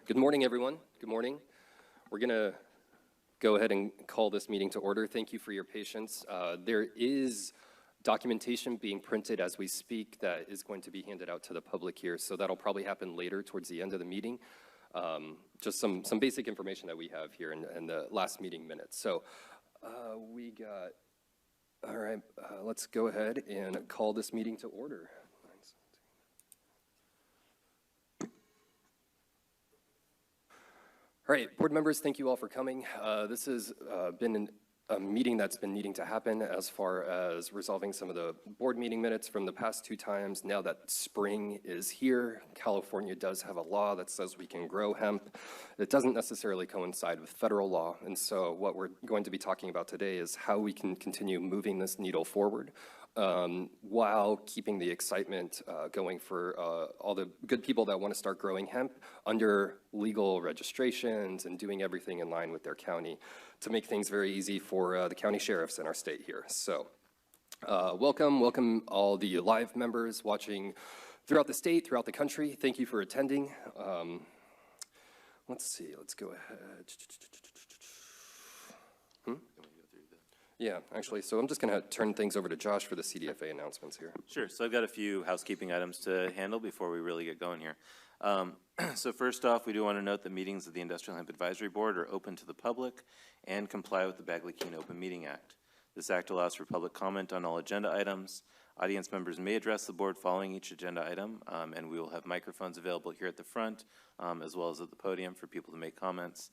Good morning, everyone. Good morning. We're going to go ahead and call this meeting to order. Thank you for your patience. There is documentation being printed as we speak that is going to be handed out to the public here, so that'll probably happen later towards the end of the meeting. Just some basic information that we have here in the last meeting minutes. So all right, let's go ahead and call this meeting to order. All right, board members, thank you all for coming. This has been a meeting that's been needing to happen as far as resolving some of the board meeting minutes from the past two times. Now that spring is here, California does have a law that says we can grow hemp. It doesn't necessarily coincide with federal law, and so what we're going to be talking about today is how we can continue moving this needle forward while keeping the excitement going for all the good people that want to start growing hemp under legal registrations and doing everything in line with their county to make things very easy for the county sheriffs in our state here. So welcome all the live members watching throughout the state, throughout the country. Thank you for attending. Let's see, let's go ahead. Yeah, actually, so I'm just going to turn things over to Josh for the CDFA announcements here. Sure, so I've got a few housekeeping items to handle before we really get going here. So first off, we do want to note that meetings of the Industrial Hemp Advisory Board are open to the public and comply with the Bagley-Keene Open Meeting Act. This act allows for public comment on all agenda items. Audience members may address the board following each agenda item, and we will have microphones available here at the front as well as at the podium for people to make comments.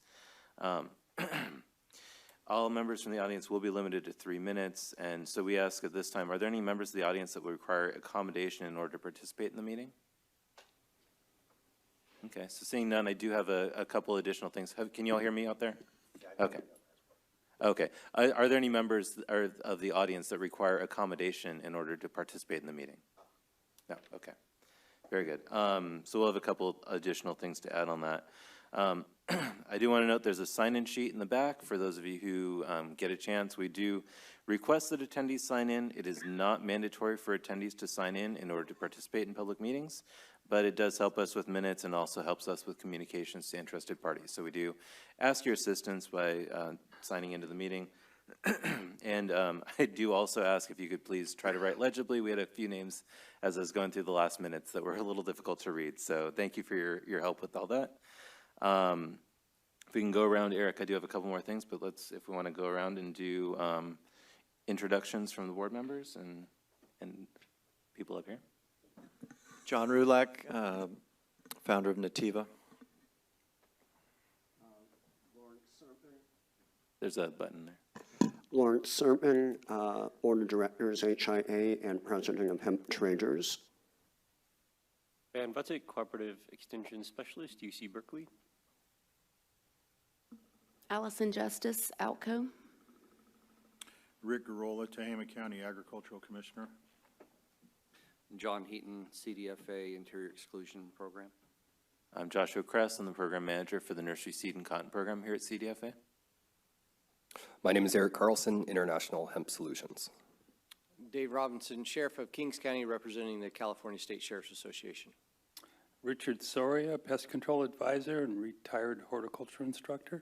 All members from the audience will be limited to 3 minutes, and so we ask at this time, are there any members of the audience that would require accommodation in order to participate in the meeting? Okay, so seeing none, I do have a couple additional things. Can you all hear me out there? Okay. Okay. Are there any members of the audience that require accommodation in order to participate in the meeting? No, okay. Very good. So we'll have a couple additional things to add on that. I do want to note there's a sign-in sheet in the back for those of you who get a chance. We do request that attendees sign in. It is not mandatory for attendees to sign in order to participate in public meetings, but it does help us with minutes and also helps us with communications to interested parties. So we do ask your assistance by signing into the meeting. And I do also ask if you could please try to write legibly. We had a few names as I was going through the last minutes that were a little difficult to read. So thank you for your help with all that. If we can go around, Eric, I do have a couple more things, but if we want to go around and do introductions from the board members and people up here. John Rulak, founder of Nativa. There's a button there. Lawrence Serpin, Board of Directors, HIA, and President of Hemp Traders. Van Butzek, Cooperative Extension Specialist, UC Berkeley. Allison Justice, Outco. Rick Garola, Tehama County Agricultural Commissioner. Jan.18, CDFA Interior Exclusion Program. I'm Joshua Kress. I'm the Program Manager for the Nursery Seed and Cotton Program here at CDFA. My name is Eric Carlson, International Hemp Solutions. Dave Robinson, Sheriff of Kings County, representing the California State Sheriff's Association. Richard Soria, Pest Control Advisor and retired horticulture instructor.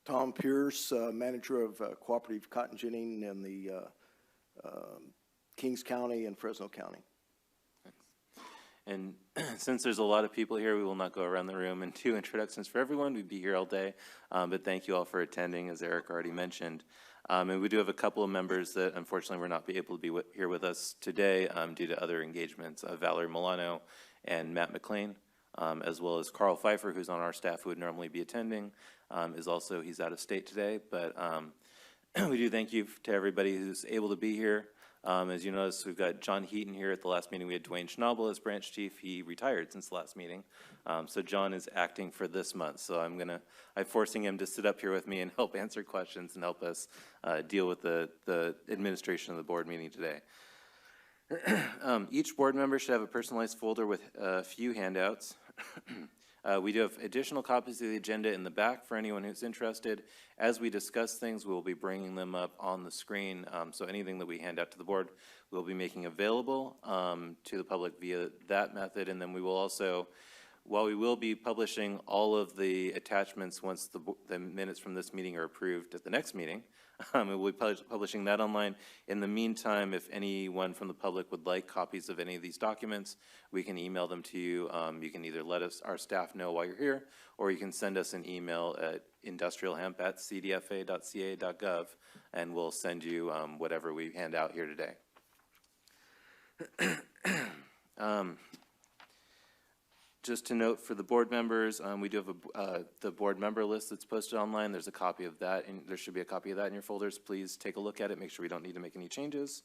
Tom Pierce, Manager of Cooperative Cotton Ginning in the Kings County and Fresno County. And since there's a lot of people here, we will not go around the room and do introductions for everyone. We'd be here all day, but thank you all for attending, as Eric already mentioned. And we do have a couple of members that unfortunately were not able to be here with us today due to other engagements. Valerie Milano and Matt McLean, as well as Carl Pfeiffer, who's on our staff who would normally be attending, he's out of state today. But we do thank you to everybody who's able to be here. As you notice, we've got John Heaton here. At the last meeting, we had Dwayne Schnabel as branch chief. He retired since the last meeting. So John is acting for this month. So I'm forcing him to sit up here with me and help answer questions and help us deal with the administration of the board meeting today. Each board member should have a personalized folder with a few handouts. We do have additional copies of the agenda in the back for anyone who's interested. As we discuss things, we'll be bringing them up on the screen. So anything that we hand out to the board, we'll be making available to the public via that method. And then we will also While we will be publishing all of the attachments once the minutes from this meeting are approved at the next meeting, and we'll be publishing that online. In the meantime, if anyone from the public would like copies of any of these documents, we can email them to you. You can either let our staff know while you're here, or you can send us an email at industrialhemp@cdfa.ca.gov, and we'll send you whatever we hand out here today. Just to note for the board members, we do have the board member list that's posted online. There's a copy of that, and there should be a copy of that in your folders. Please take a look at it, make sure we don't need to make any changes.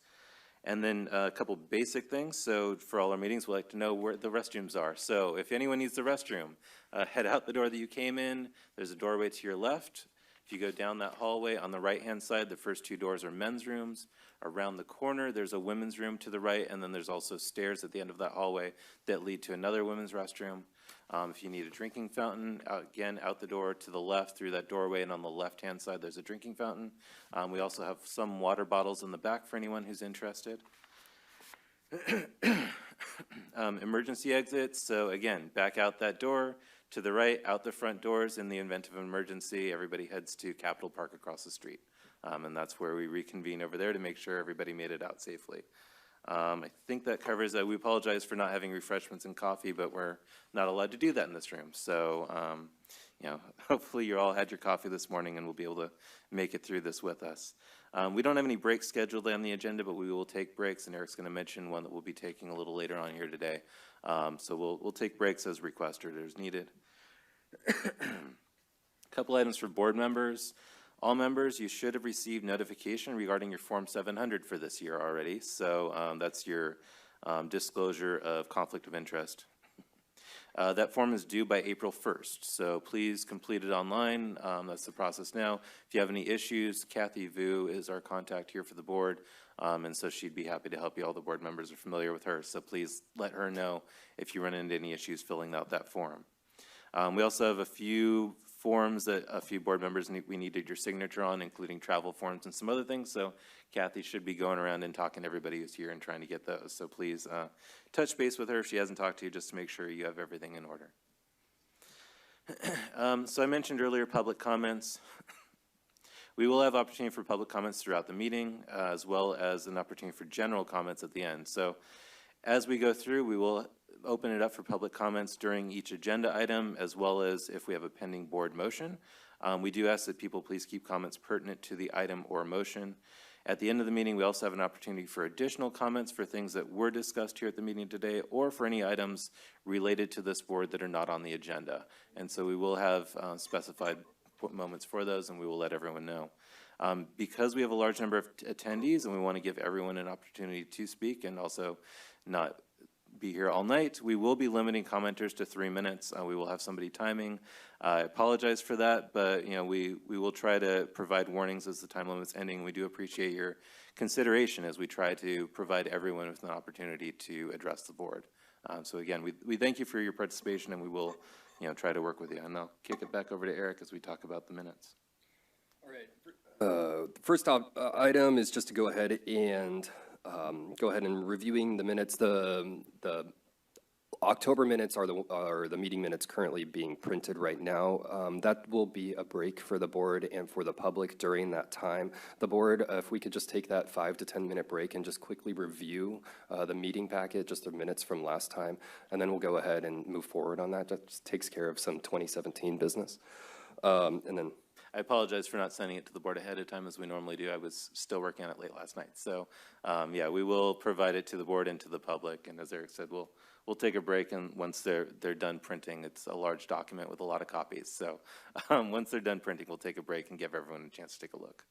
And then a couple basic things. So for all our meetings, we like to know where the restrooms are. So if anyone needs the restroom, head out the door that you came in. There's a doorway to your left. If you go down that hallway, on the right-hand side, the first two doors are men's rooms. Around the corner, there's a women's room to the right, and then there's also stairs at the end of that hallway that lead to another women's restroom. If you need a drinking fountain, again, out the door to the left through that doorway, and on the left-hand side, there's a drinking fountain. We also have some water bottles in the back for anyone who's interested. Emergency exits, so again, back out that door, to the right, out the front doors. In the event of an emergency, everybody heads to Capitol Park across the street. And that's where we reconvene over there to make sure everybody made it out safely. I think that covers that. We apologize for not having refreshments and coffee, but we're not allowed to do that in this room. So, you know, hopefully you all had your coffee this morning and will be able to make it through this with us. We don't have any breaks scheduled on the agenda, but we will take breaks, and Eric's going to mention one that we'll be taking a little later on here today. So we'll take breaks as requested or as needed. A couple items for board members. All members, you should have received notification regarding your Form 700 for this year already. So that's your disclosure of conflict of interest. That form is due by April 1st, so please complete it online. That's the process now. If you have any issues, Kathy Vu is our contact here for the board, and so she'd be happy to help you. All the board members are familiar with her, so please let her know if you run into any issues filling out that form. We also have a few forms that a few board members we needed your signature on, including travel forms and some other things. So Kathy should be going around and talking to everybody who's here and trying to get those. So please touch base with her if she hasn't talked to you, just to make sure you have everything in order. So I mentioned earlier public comments. We will have opportunity for public comments throughout the meeting, as well as an opportunity for general comments at the end. So as we go through, we will open it up for public comments during each agenda item, as well as if we have a pending board motion. We do ask that people please keep comments pertinent to the item or motion. At the end of the meeting, we also have an opportunity for additional comments for things that were discussed here at the meeting today, or for any items related to this board that are not on the agenda. And so we will have specified moments for those, and we will let everyone know. Because we have a large number of attendees and we want to give everyone an opportunity to speak and also not be here all night, we will be limiting commenters to 3 minutes. We will have somebody timing. I apologize for that, but you know, we will try to provide warnings as the time limit's ending. We do appreciate your consideration as we try to provide everyone with an opportunity to address the board. So again, we thank you for your participation, and we will, you know, try to work with you. And I'll kick it back over to Eric as we talk about the minutes. All right. First item is just to go ahead and reviewing the minutes. The October minutes are the meeting minutes currently being printed right now. That will be a break for the board and for the public during that time. The board, if we could just take that 5 to 10 minute break and just quickly review the meeting packet, just the minutes from last time, and then we'll go ahead and move forward on that. That just takes care of some 2017 business. And then I apologize for not sending it to the board ahead of time as we normally do. I was still working on it late last night. So yeah, we will provide it to the board and to the public. And as Eric said, we'll take a break, and once they're done printing, it's a large document with a lot of copies. So once they're done printing, we'll take a break and give everyone a chance to take a look.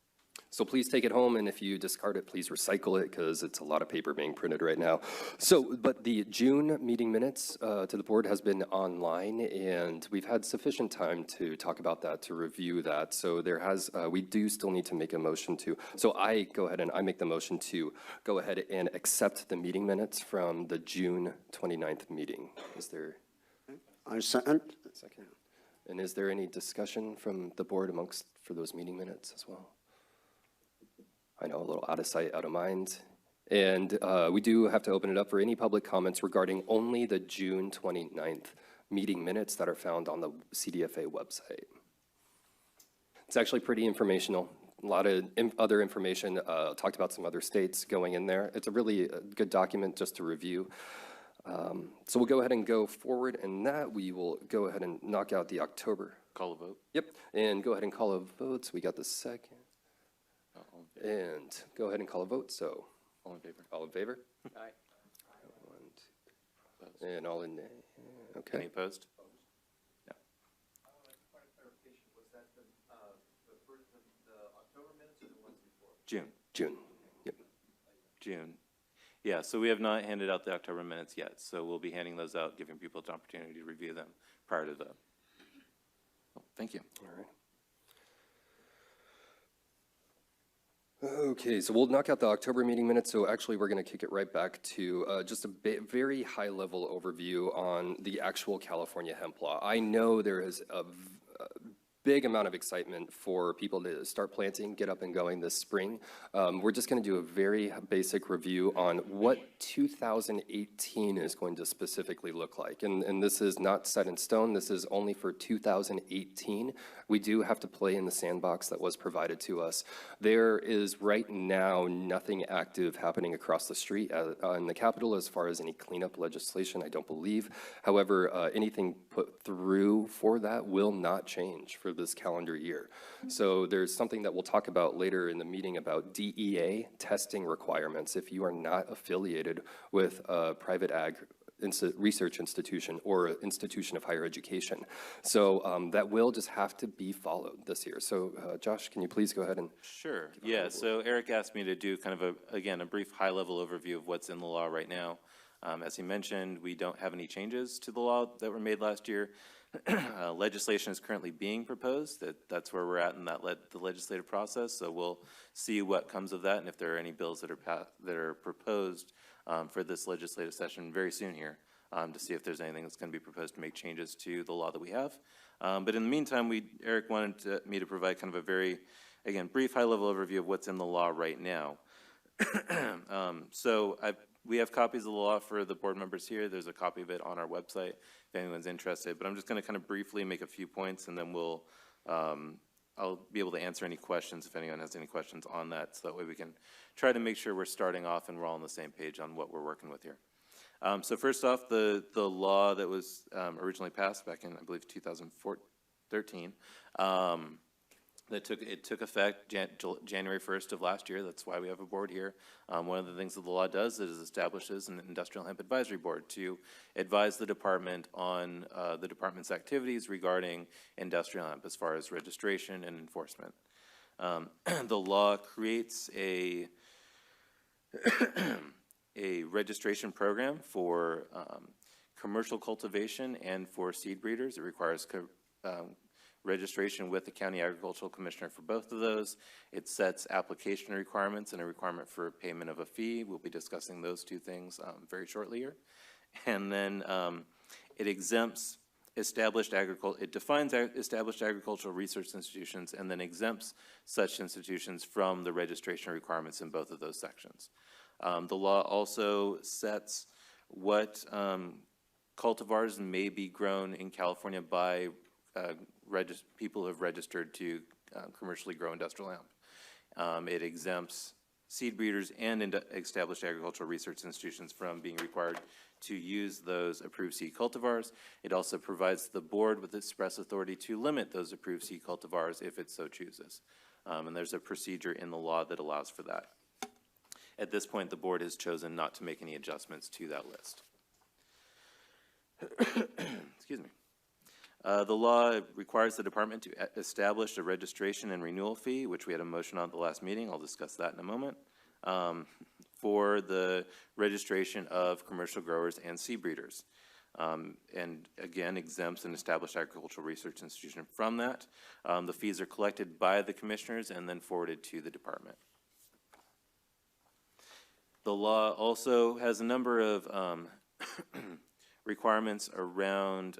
So please take it home, and if you discard it, please recycle it, because it's a lot of paper being printed right now. So, but the June meeting minutes to the board has been online, and we've had sufficient time to talk about that, to review that. So there has, we do still need to make a motion to, so I go ahead and I make the motion to go ahead and accept the meeting minutes from the June 29th meeting. Is there? I second. Second. And is there any discussion from the board for those meeting minutes as well? I know, a little out of sight, out of mind. And we do have to open it up for any public comments regarding only the June 29th meeting minutes that are found on the CDFA website. It's actually pretty informational. A lot of other information, talked about some other states going in there. It's a really good document just to review. So we'll go ahead and go forward, and that we will go ahead and knock out the October. Call a vote. Yep, and go ahead and call a vote. So we got the second. And go ahead and call a vote. So All in favor? all in favor? Aye. 1, 2, and all in nay. Any Okay. opposed? No. June. June. Yep. June. Yeah, so we have not handed out the October minutes yet, so we'll be handing those out, giving people an opportunity to review them prior to the. Oh, thank you. All right. Okay, so we'll knock out the October meeting minutes. So actually, we're going to kick it right back to just a very high-level overview on the actual California hemp law. I know there is a big amount of excitement for people to start planting, get up and going this spring. We're just going to do a very basic review on what 2018 is going to specifically look like. And this is not set in stone. This is only for 2018. We do have to play in the sandbox that was provided to us. There is right now nothing active happening across the street in the Capitol as far as any cleanup legislation, I don't believe. However, anything put through for that will not change for this calendar year. So there's something that we'll talk about later in the meeting about DEA testing requirements if you are not affiliated with a private research institution or institution of higher education. So that will just have to be followed this year. So Josh, can you please go ahead and... Sure, yeah, so Eric asked me to do kind of a brief high-level overview of what's in the law right now. As he mentioned, we don't have any changes to the law that were made last year. Legislation is currently being proposed. That's where we're at in the legislative process. So we'll see what comes of that, and if there are any bills that are proposed for this legislative session very soon here, to see if there's anything that's going to be proposed to make changes to the law that we have. But in the meantime, Eric wanted me to provide kind of a very, again, brief high-level overview of what's in the law right now. We have copies of the law for the board members here. There's a copy of it on our website if anyone's interested. But I'm just going to kind of briefly make a few points, and then I'll be able to answer any questions if anyone has any questions on that, so that way we can try to make sure we're starting off and we're all on the same page on what we're working with here. So first off, the law that was originally passed back in, I believe, 2013, it took effect January 1st of last year. That's why we have a board here. One of the things that the law does is establishes an industrial hemp advisory board to advise the department on the department's activities regarding industrial hemp as far as registration and enforcement. The law creates a registration program for commercial cultivation and for seed breeders. It requires registration with the county agricultural commissioner for both of those. It sets application requirements and a requirement for payment of a fee. We'll be discussing those two things very shortly here. And then it exempts it defines established agricultural research institutions and then exempts such institutions from the registration requirements in both of those sections. The law also sets what cultivars may be grown in California by people who have registered to commercially grow industrial hemp. It exempts seed breeders and established agricultural research institutions from being required to use those approved seed cultivars. It also provides the board with express authority to limit those approved seed cultivars if it so chooses. And there's a procedure in the law that allows for that. At this point, the board has chosen not to make any adjustments to that list. Excuse me. The law requires the department to establish a registration and renewal fee, which we had a motion on at the last meeting. I'll discuss that in a moment, for the registration of commercial growers and seed breeders. And again, exempts an established agricultural research institution from that. The fees are collected by the commissioners and then forwarded to the department. The law also has a number of requirements around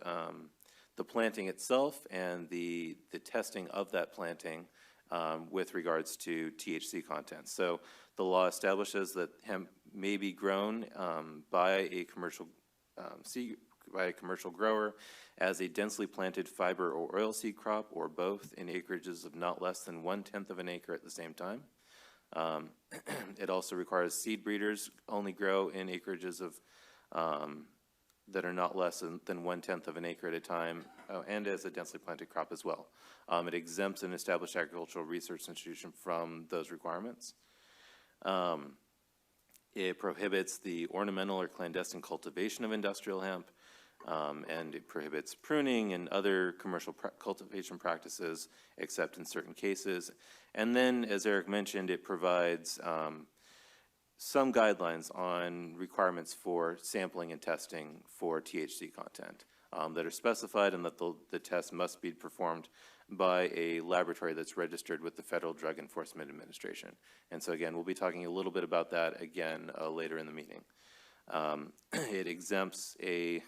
the planting itself and the testing of that planting with regards to THC content. So the law establishes that hemp may be grown by a commercial seed by a commercial grower as a densely planted fiber or oilseed crop or both in acreages of not less than 1/10 of an acre at the same time. It also requires seed breeders only grow in acreages of that are not less than 1/10 of an acre at a time, and as a densely planted crop as well. It exempts an established agricultural research institution from those requirements. It prohibits the ornamental or clandestine cultivation of industrial hemp, and it prohibits pruning and other commercial cultivation practices, except in certain cases. And then, as Eric mentioned, it provides some guidelines on requirements for sampling and testing for THC content that are specified, and that the test must be performed by a laboratory that's registered with the Federal Drug Enforcement Administration. And so again, we'll be talking a little bit about that again later in the meeting. It exempts a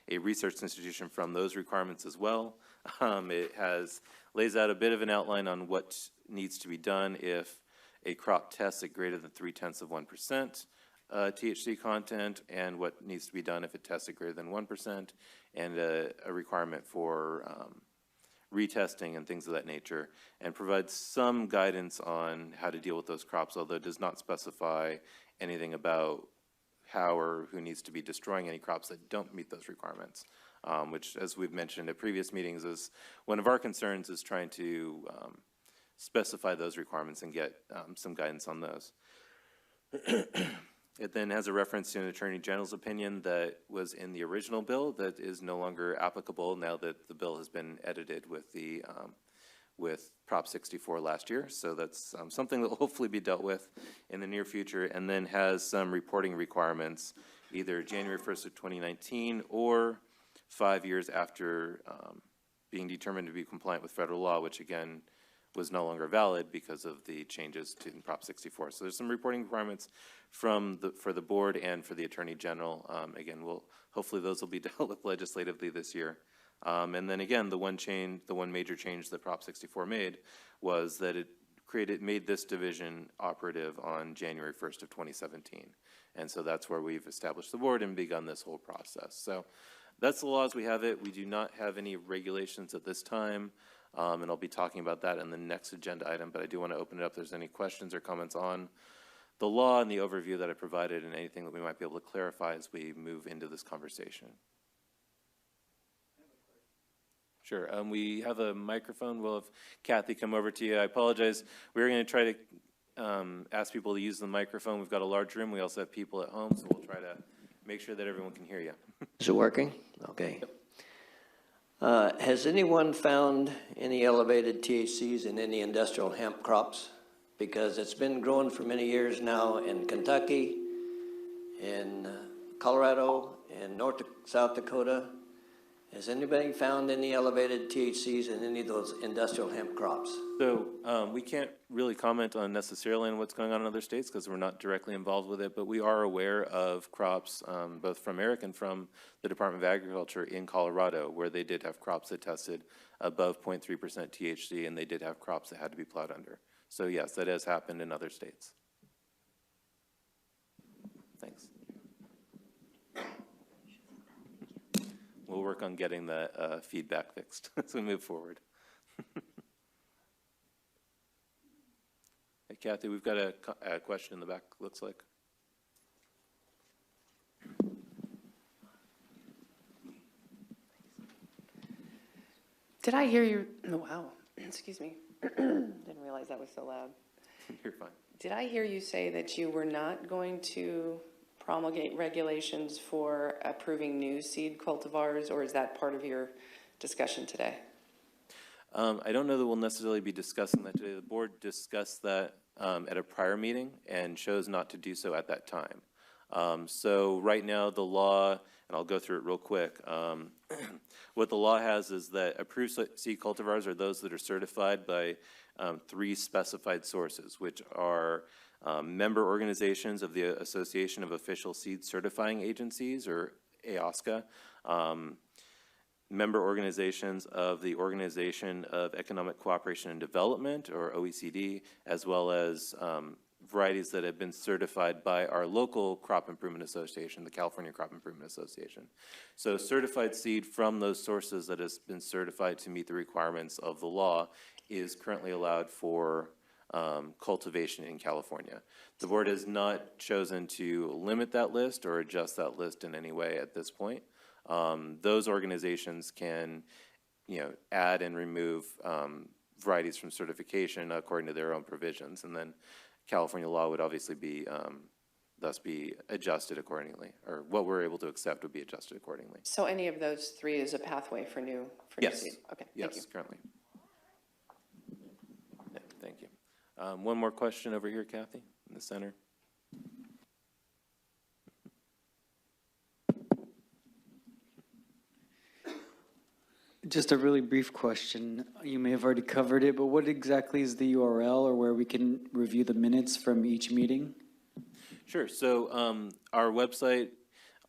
research institution from those requirements as well. It lays out a bit of an outline on what needs to be done if a crop tests at greater than 0.3% THC content, and what needs to be done if it tests at greater than 1%, and a requirement for retesting and things of that nature, and provides some guidance on how to deal with those crops, although it does not specify anything about how or who needs to be destroying any crops that don't meet those requirements, which, as we've mentioned at previous meetings, is one of our concerns, is trying to specify those requirements and get some guidance on those. It then has a reference to an Attorney General's opinion that was in the original bill that is no longer applicable now that the bill has been edited with the with Prop 64 last year. So that's something that will hopefully be dealt with in the near future, and then has some reporting requirements either January 1st of 2019 or 5 years after being determined to be compliant with federal law, which again was no longer valid because of the changes to Prop 64. So there's some reporting requirements for the board and for the Attorney General. Again, hopefully those will be dealt with legislatively this year. And then again, the one major change that Prop 64 made was that it made this division operative on January 1st of 2017. And so that's where we've established the board and begun this whole process. So that's the law as we have it. We do not have any regulations at this time. And I'll be talking about that in the next agenda item, but I do want to open it up if there's any questions or comments on the law and the overview that I provided, and anything that we might be able to clarify as we move into this conversation. Sure. We have a microphone. We'll have Kathy come over to you. I apologize. We're going to try to ask people to use the microphone. We've got a large room. We also have people at home, so we'll try to make sure that everyone can hear you. Is it working? Okay. Has anyone found any elevated THCs in any industrial hemp crops? Because it's been growing for many years now in Kentucky, in Colorado, in South Dakota. Has anybody found any elevated THCs in any of those industrial hemp crops? So we can't really comment on necessarily on what's going on in other states because we're not directly involved with it, but we are aware of crops, both from Eric and from the Department of Agriculture in Colorado, where they did have crops that tested above 0.3% THC, and they did have crops that had to be plowed under. So yes, that has happened in other states. Thanks. We'll work on getting the feedback fixed as we move forward. Hey, Kathy, we've got a question in the back, looks like. Did I hear you? Oh, wow. Excuse me. Didn't realize that was so loud. You're fine. Did I hear you say that you were not going to promulgate regulations for approving new seed cultivars, or is that part of your discussion today? I don't know that we'll necessarily be discussing that today. The board discussed that at a prior meeting and chose not to do so at that time. So right now the law, and I'll go through it real quick, what the law has is that approved seed cultivars are those that are certified by 3 specified sources, which are member organizations of the Association of Official Seed Certifying Agencies, or AOSCA, member organizations of the Organization of Economic Cooperation and Development, or OECD, as well as varieties that have been certified by our local crop improvement association, the California Crop Improvement Association. So certified seed from those sources that has been certified to meet the requirements of the law is currently allowed for cultivation in California. The board has not chosen to limit that list or adjust that list in any way at this point. Those organizations can, add and remove varieties from certification according to their own provisions, and then California law would obviously be thus be adjusted accordingly, or what we're able to accept would be adjusted accordingly. So any of those three is a pathway for new Yes. seed? Okay, thank you. Yes, currently. Yeah, thank you. One more question over here, Kathy, in the center. Just a really brief question. You may have already covered it, but what exactly is the URL or where we can review the minutes from each meeting? Sure. So our website,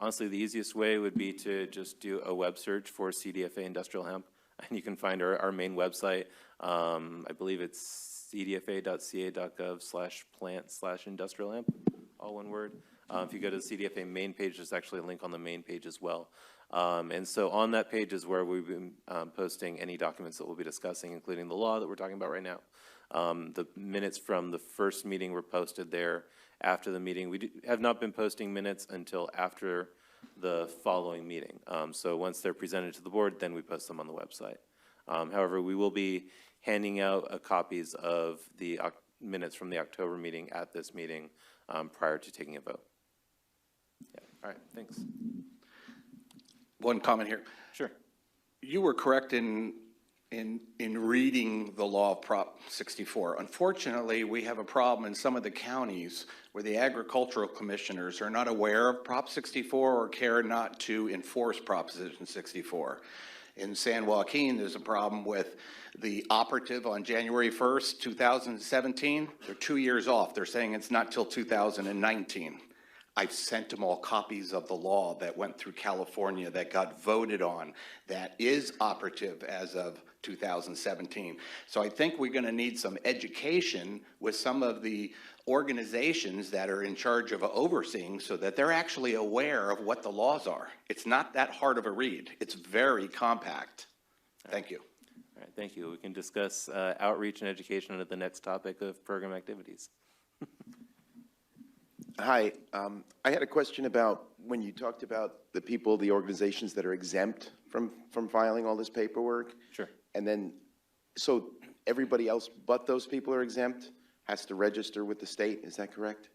honestly, the easiest way would be to just do a web search for CDFA Industrial Hemp, and you can find our main website. I believe it's cdfa.ca.gov/plant/industrial hemp, all one word. If you go to the CDFA main page, there's actually a link on the main page as well. And so on that page is where we've been posting any documents that we'll be discussing, including the law that we're talking about right now. The minutes from the first meeting were posted there. After the meeting, we have not been posting minutes until after the following meeting. So once they're presented to the board, then we post them on the website. However, we will be handing out copies of the minutes from the October meeting at this meeting prior to taking a vote. Yeah. All right, thanks. One comment here. Sure. You were correct in reading the law of Prop 64. Unfortunately, we have a problem in some of the counties where the agricultural commissioners are not aware of Prop 64 or care not to enforce Proposition 64. In San Joaquin, there's a problem with the operative on January 1st, 2017. They're 2 years off. They're saying it's not till 2019. I've sent them all copies of the law that went through California that got voted on that is operative as of 2017. So I think we're going to need some education with some of the organizations that are in charge of overseeing so that they're actually aware of what the laws are. It's not that hard of a read. It's very compact. Thank you. All right, thank you. We can discuss outreach and education under the next topic of program activities. Hi, I had a question about when you talked about the people, the organizations that are exempt from filing all this paperwork. Sure. And then, so everybody else but those people are exempt, has to register with the state, is that correct?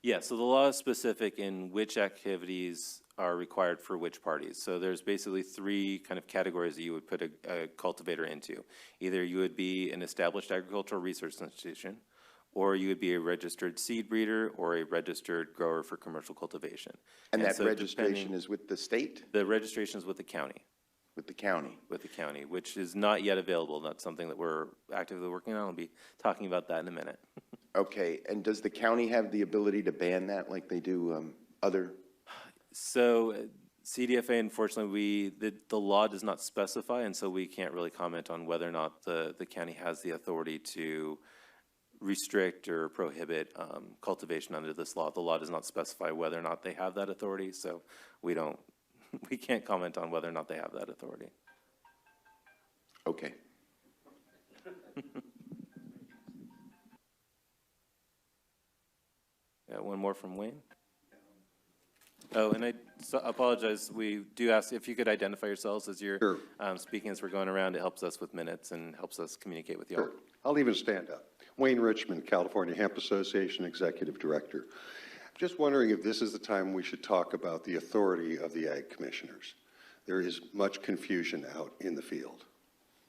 Yeah, so the law is specific in which activities are required for which parties. So there's basically three kind of categories that you would put a cultivator into. Either you would be an established agricultural research institution, or you would be a registered seed breeder or a registered grower for commercial cultivation. And that so registration is with the state? The registration is with the county. With the county? With the county, which is not yet available. That's something that we're actively working on. I'll be talking about that in a minute. Okay, and does the county have the ability to ban that like they do other? So CDFA, unfortunately, the law does not specify, and so we can't really comment on whether or not the county has the authority to restrict or prohibit cultivation under this law. The law does not specify whether or not they have that authority, so we can't comment on whether or not they have that authority. Okay. Yeah, one more from Wayne. Oh, and I apologize. We do ask if you could identify yourselves as you're Sure. Speaking as we're going around. It helps us with minutes and helps us communicate with you all. Sure. I'll even stand up. Wayne Richmond, California Hemp Association Executive Director. Just wondering if this is the time we should talk about the authority of the ag commissioners. There is much confusion out in the field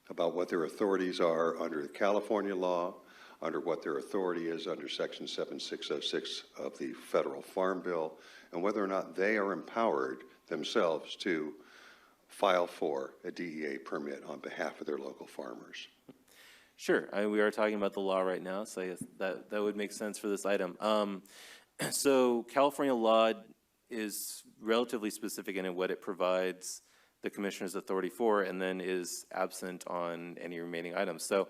about what their authorities are under the California law, under what their authority is under Section 7606 of the Federal Farm Bill, and whether or not they are empowered themselves to file for a DEA permit on behalf of their local farmers. Sure. We are talking about the law right now, so I guess that would make sense for this item. So California law is relatively specific in what it provides the commissioner's authority for, and then is absent on any remaining items. So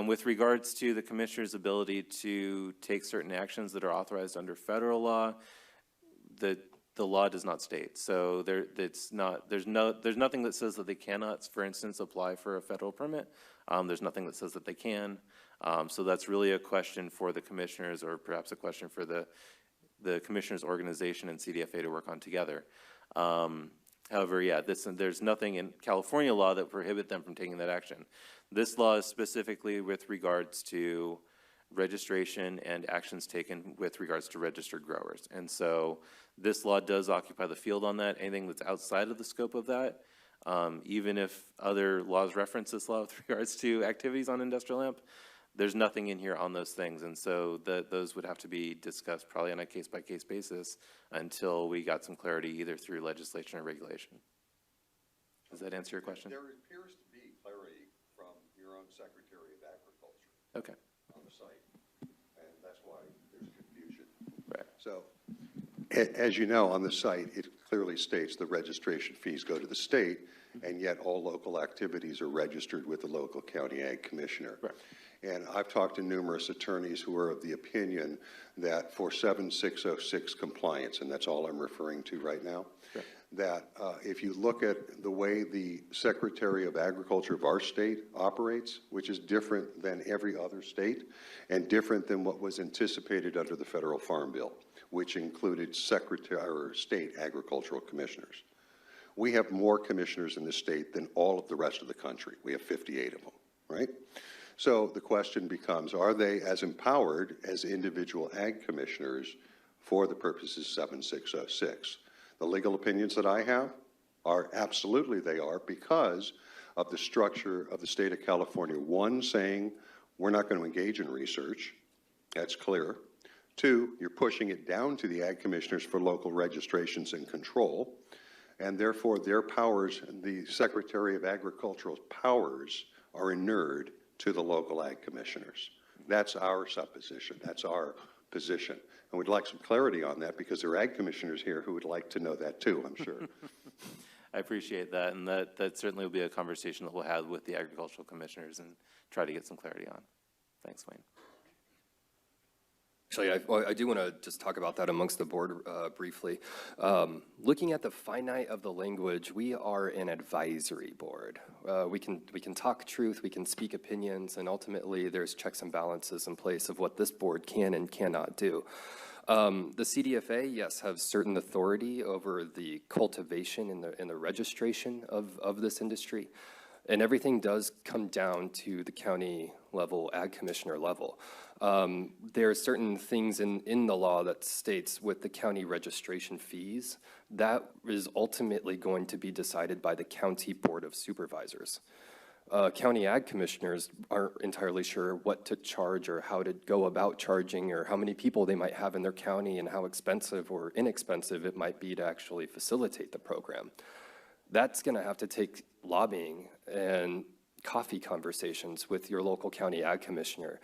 with regards to the commissioner's ability to take certain actions that are authorized under federal law, the law does not state. So there's nothing that says that they cannot, for instance, apply for a federal permit. There's nothing that says that they can. So that's really a question for the commissioners, or perhaps a question for the commissioners' organization and CDFA to work on together. However, yeah, there's nothing in California law that prohibit them from taking that action. This law is specifically with regards to registration and actions taken with regards to registered growers. And so this law does occupy the field on that. Anything that's outside of the scope of that, even if other laws reference this law with regards to activities on industrial hemp, there's nothing in here on those things. And so those would have to be discussed probably on a case-by-case basis until we got some clarity either through legislation or regulation. Does that answer your question? There appears to be clarity from your own Secretary of Agriculture. Okay. On the site, and that's why there's confusion. Right. So, as you know, on the site, it clearly states the registration fees go to the state, and yet all local activities are registered with the local county ag commissioner. Right. And I've talked to numerous attorneys who are of the opinion that for 7606 compliance, and that's all I'm referring to right now, Right. that if you look at the way the Secretary of Agriculture of our state operates, which is different than every other state and different than what was anticipated under the Federal Farm Bill, which included state agricultural commissioners. We have more commissioners in the state than all of the rest of the country. We have 58 of them, right? So the question becomes, are they as empowered as individual ag commissioners for the purposes of 7606? The legal opinions that I have are absolutely they are, because of the structure of the state of California. One, saying we're not going to engage in research. That's clear. Two, you're pushing it down to the ag commissioners for local registrations and control. And therefore, their powers, the Secretary of Agricultural's powers, are inured to the local ag commissioners. That's our supposition. That's our position. And we'd like some clarity on that, because there are ag commissioners here who would like to know that too, I'm sure. I appreciate that, and that certainly will be a conversation that we'll have with the agricultural commissioners and try to get some clarity on. Thanks, Wayne. Actually, I do want to just talk about that amongst the board briefly. Looking at the finite of the language, we are an advisory board. We can talk truth, we can speak opinions, and ultimately there's checks and balances in place of what this board can and cannot do. The CDFA, yes, has certain authority over the cultivation and the registration of this industry. And everything does come down to the county level, ag commissioner level. There are certain things in the law that states with the county registration fees, that is ultimately going to be decided by the county board of supervisors. County ag commissioners aren't entirely sure what to charge or how to go about charging or how many people they might have in their county and how expensive or inexpensive it might be to actually facilitate the program. That's going to have to take lobbying and coffee conversations with your local county ag commissioner.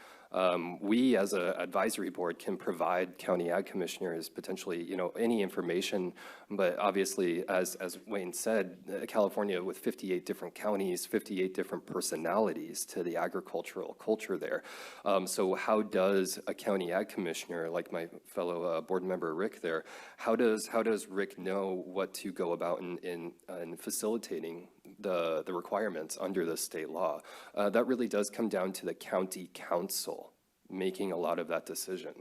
We, as an advisory board, can provide county ag commissioners potentially, any information. But obviously, as Wayne said, California with 58 different counties, 58 different personalities to the agricultural culture there. So how does a county ag commissioner, like my fellow board member Rick there, how does Rick know what to go about in facilitating the requirements under the state law? That really does come down to the county council making a lot of that decision.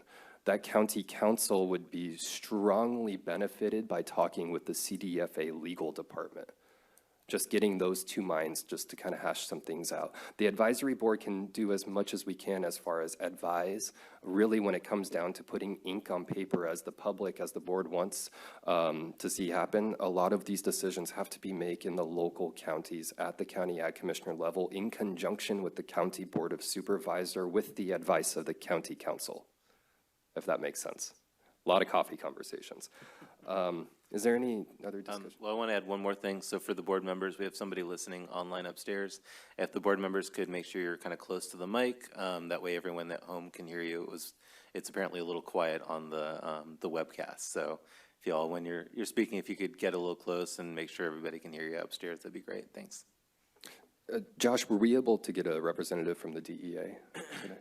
That county council would be strongly benefited by talking with the CDFA legal department. Just getting those two minds just to kind of hash some things out. The advisory board can do as much as we can as far as advise. Really, when it comes down to putting ink on paper as the public, as the board wants to see happen, a lot of these decisions have to be made in the local counties at the county ag commissioner level in conjunction with the county board of supervisor with the advice of the county council, if that makes sense. A lot of coffee conversations. Is there any other discussion? Well, I want to add one more thing. So for the board members, we have somebody listening online upstairs. If the board members could make sure you're kind of close to the mic, that way everyone at home can hear you. It's apparently a little quiet on the webcast. So if y'all, when you're speaking, if you could get a little close and make sure everybody can hear you upstairs, that'd be great. Thanks. Josh, were we able to get a representative from the DEA today?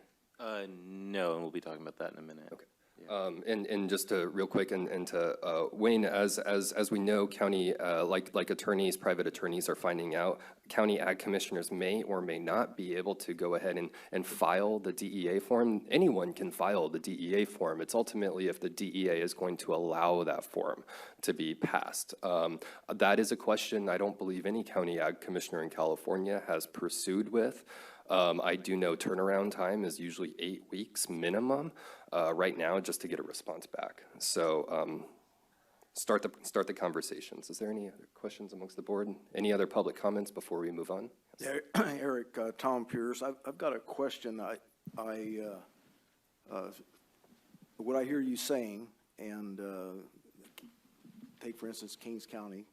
No, and we'll be talking about that in a minute. Okay. And just to real quick, and to Wayne, as we know, county, like attorneys, private attorneys are finding out, county ag commissioners may or may not be able to go ahead and file the DEA form. Anyone can file the DEA form. It's ultimately if the DEA is going to allow that form to be passed. That is a question I don't believe any county ag commissioner in California has pursued with. I do know turnaround time is usually 8 weeks minimum right now just to get a response back. So start the conversations. Is there any other questions amongst the board? Any other public comments before we move on? Yeah, Eric, Tom Pierce, I've got a question. What I hear you saying, and take for instance Kings County,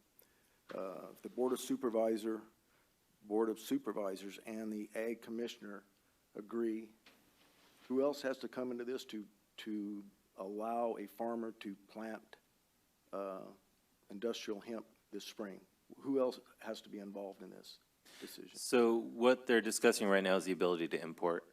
the Board of Supervisors and the Ag Commissioner agree. Who else has to come into this to allow a farmer to plant industrial hemp this spring? Who else has to be involved in this decision? So what they're discussing right now is the ability to import.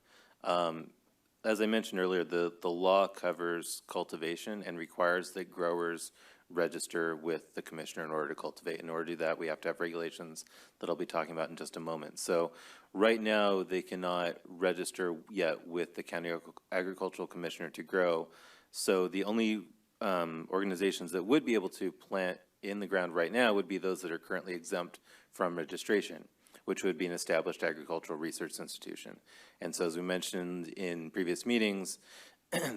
As I mentioned earlier, the law covers cultivation and requires that growers register with the commissioner in order to cultivate. In order to do that, we have to have regulations that I'll be talking about in just a moment. So right now, they cannot register yet with the county agricultural commissioner to grow. So the only organizations that would be able to plant in the ground right now would be those that are currently exempt from registration, which would be an established agricultural research institution. And so as we mentioned in previous meetings,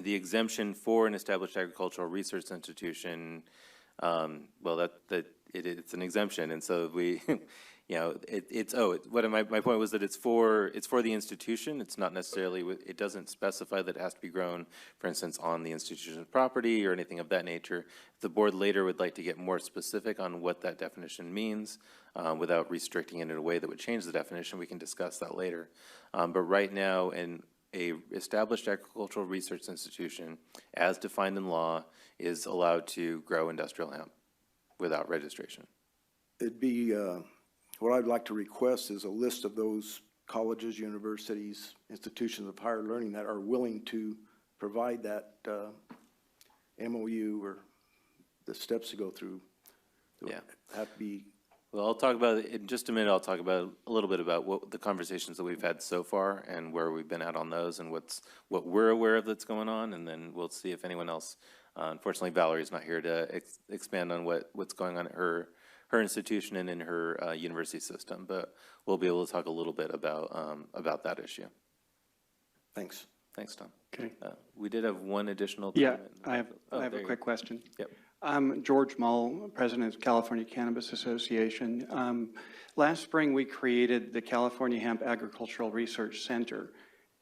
the exemption for an established agricultural research institution, well, it's an exemption, and so we, you know, my point was that it's for the institution. It's not necessarily, it doesn't specify that it has to be grown, for instance, on the institution's property or anything of that nature. If the board later would like to get more specific on what that definition means, without restricting it in a way that would change the definition, we can discuss that later. But right now, a established agricultural research institution, as defined in law, is allowed to grow industrial hemp without registration. It'd be, what I'd like to request is a list of those colleges, universities, institutions of higher learning that are willing to provide that MOU or the steps to go through. Yeah. Have to be. Well, I'll talk about, in just a minute, I'll talk about a little bit about what the conversations that we've had so far and where we've been at on those and what we're aware of that's going on, and then we'll see if anyone else, unfortunately Valerie's not here to expand on what's going on at her institution and in her university system, but we'll be able to talk a little bit about that issue. Thanks. Thanks, Tom. Okay. We did have one additional Yeah, comment. I have a quick question. Yep. I'm George Mull, President of California Cannabis Association. Last spring, we created the California Hemp Agricultural Research Center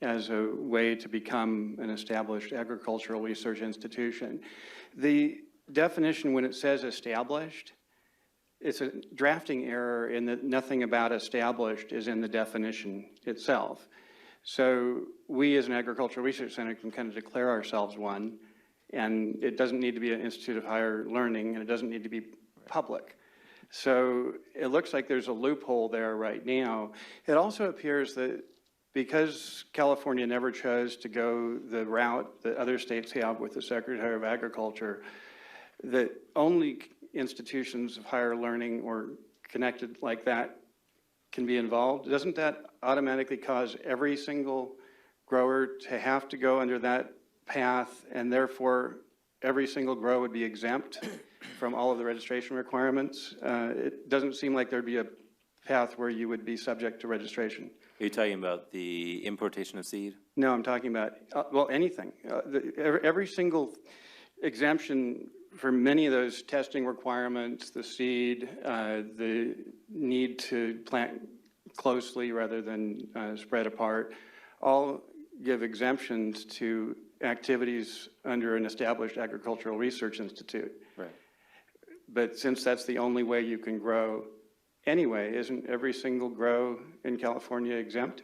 as a way to become an established agricultural research institution. The definition, when it says established, it's a drafting error in that nothing about established is in the definition itself. So we, as an agricultural research center, can kind of declare ourselves one, and it doesn't need to be an institute of higher learning, and it doesn't need to be public. So it looks like there's a loophole there right now. It also appears that because California never chose to go the route that other states have with the Secretary of Agriculture, that only institutions of higher learning or connected like that can be involved. Doesn't that automatically cause every single grower to have to go under that path, and therefore every single grow would be exempt from all of the registration requirements? It doesn't seem like there'd be a path where you would be subject to registration. Are you talking about the importation of seed? No, I'm talking about, well, anything. Every single exemption for many of those testing requirements, the seed, the need to plant closely rather than spread apart, all give exemptions to activities under an established agricultural research institute. Right. But since that's the only way you can grow anyway, isn't every single grow in California exempt?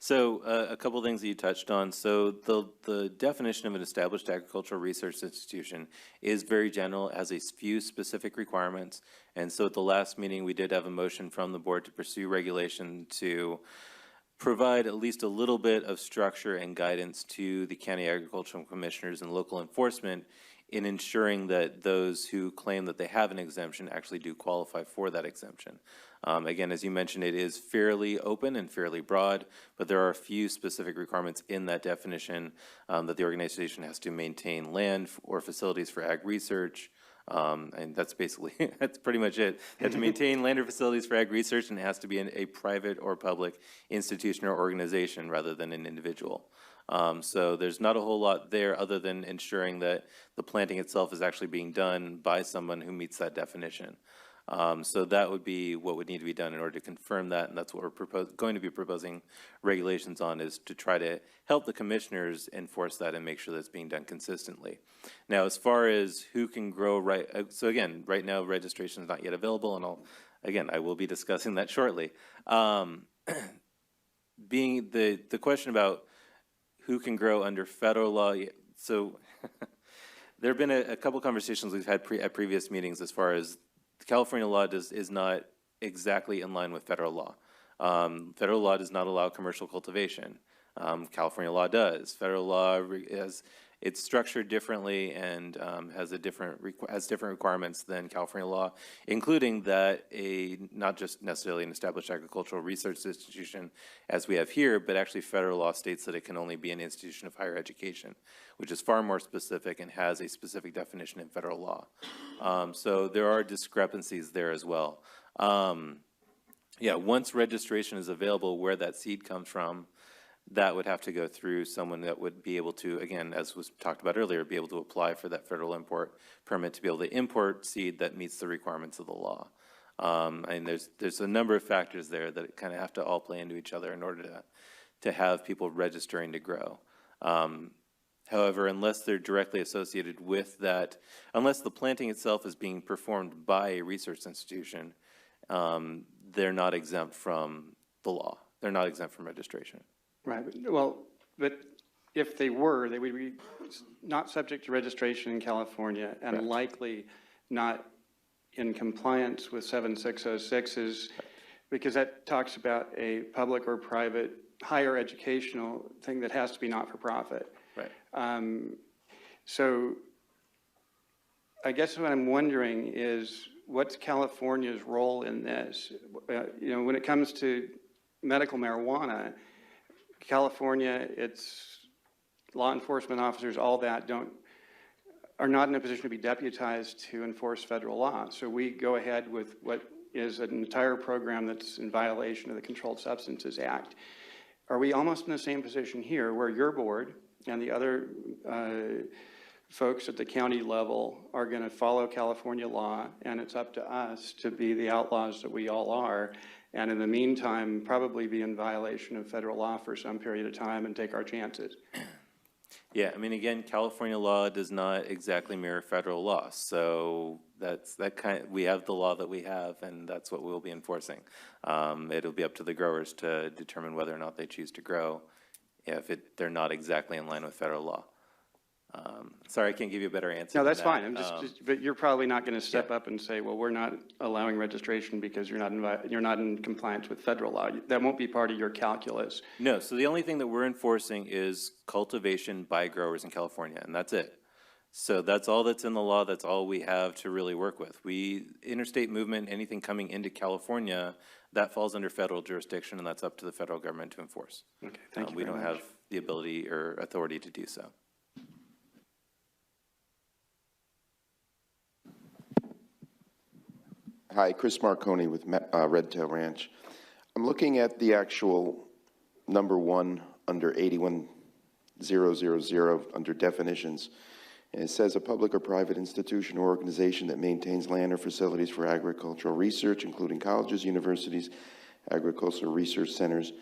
So a couple things that you touched on. So the definition of an established agricultural research institution is very general, it has a few specific requirements. And so at the last meeting, we did have a motion from the board to pursue regulation to provide at least a little bit of structure and guidance to the county agricultural commissioners and local enforcement in ensuring that those who claim that they have an exemption actually do qualify for that exemption. Again, as you mentioned, it is fairly open and fairly broad, but there are a few specific requirements in that definition that the organization has to maintain land or facilities for ag research, and that's basically, that's pretty much it. They have to maintain land or facilities for ag research, and it has to be in a private or public institution or organization rather than an individual. So there's not a whole lot there other than ensuring that the planting itself is actually being done by someone who meets that definition. So that would be what would need to be done in order to confirm that, and that's what we're going to be proposing regulations on, is to try to help the commissioners enforce that and make sure that it's being done consistently. Now, as far as who can grow, so again, right now registration is not yet available, and I will be discussing that shortly. Being the question about who can grow under federal law, so there have been a couple conversations we've had at previous meetings as far as California law is not exactly in line with federal law. Federal law does not allow commercial cultivation. California law does. Federal law it's structured differently and has different requirements than California law, including that not just necessarily an established agricultural research institution as we have here, but actually federal law states that it can only be an institution of higher education, which is far more specific and has a specific definition in federal law. So there are discrepancies there as well. Yeah, once registration is available, where that seed comes from, that would have to go through someone that would be able to, again, as was talked about earlier, be able to apply for that federal import permit to be able to import seed that meets the requirements of the law. And there's a number of factors there that kind of have to all play into each other in order to have people registering to grow. However, unless they're directly associated with that, unless the planting itself is being performed by a research institution, they're not exempt from the law. They're not exempt from registration. Right. Well, but if they were, they would be not subject to registration in California and Correct. likely not in compliance with 7606s, because that talks about a public or private higher educational thing that has to be not-for-profit. Right. So I guess what I'm wondering is, what's California's role in this? When it comes to medical marijuana, California, its law enforcement officers, all that are not in a position to be deputized to enforce federal law. So we go ahead with what is an entire program that's in violation of the Controlled Substances Act. Are we almost in the same position here, where your board and the other folks at the county level are going to follow California law, and it's up to us to be the outlaws that we all are, and in the meantime, probably be in violation of federal law for some period of time and take our chances? Yeah, I mean, again, California law does not exactly mirror federal law, so we have the law that we have, and that's what we'll be enforcing. It'll be up to the growers to determine whether or not they choose to grow if they're not exactly in line with federal law. Sorry, I can't give you a better answer. No, that's than fine. that. I'm but you're probably not going to step up and say, well, we're not allowing registration because you're not in compliance with federal law. That won't be part of your calculus. No, so the only thing that we're enforcing is cultivation by growers in California, and that's it. So that's all that's in the law. That's all we have to really work with. Interstate movement, anything coming into California, that falls under federal jurisdiction, and that's up to the federal government to enforce. Okay, thank you We very don't much. have the ability or authority to do so. Hi, Chris Marconi with Red Tail Ranch. I'm looking at the actual number 1 under 81000 under definitions. And it says a public or private institution or organization that maintains land or facilities for agricultural research, including colleges, universities, agricultural research centers,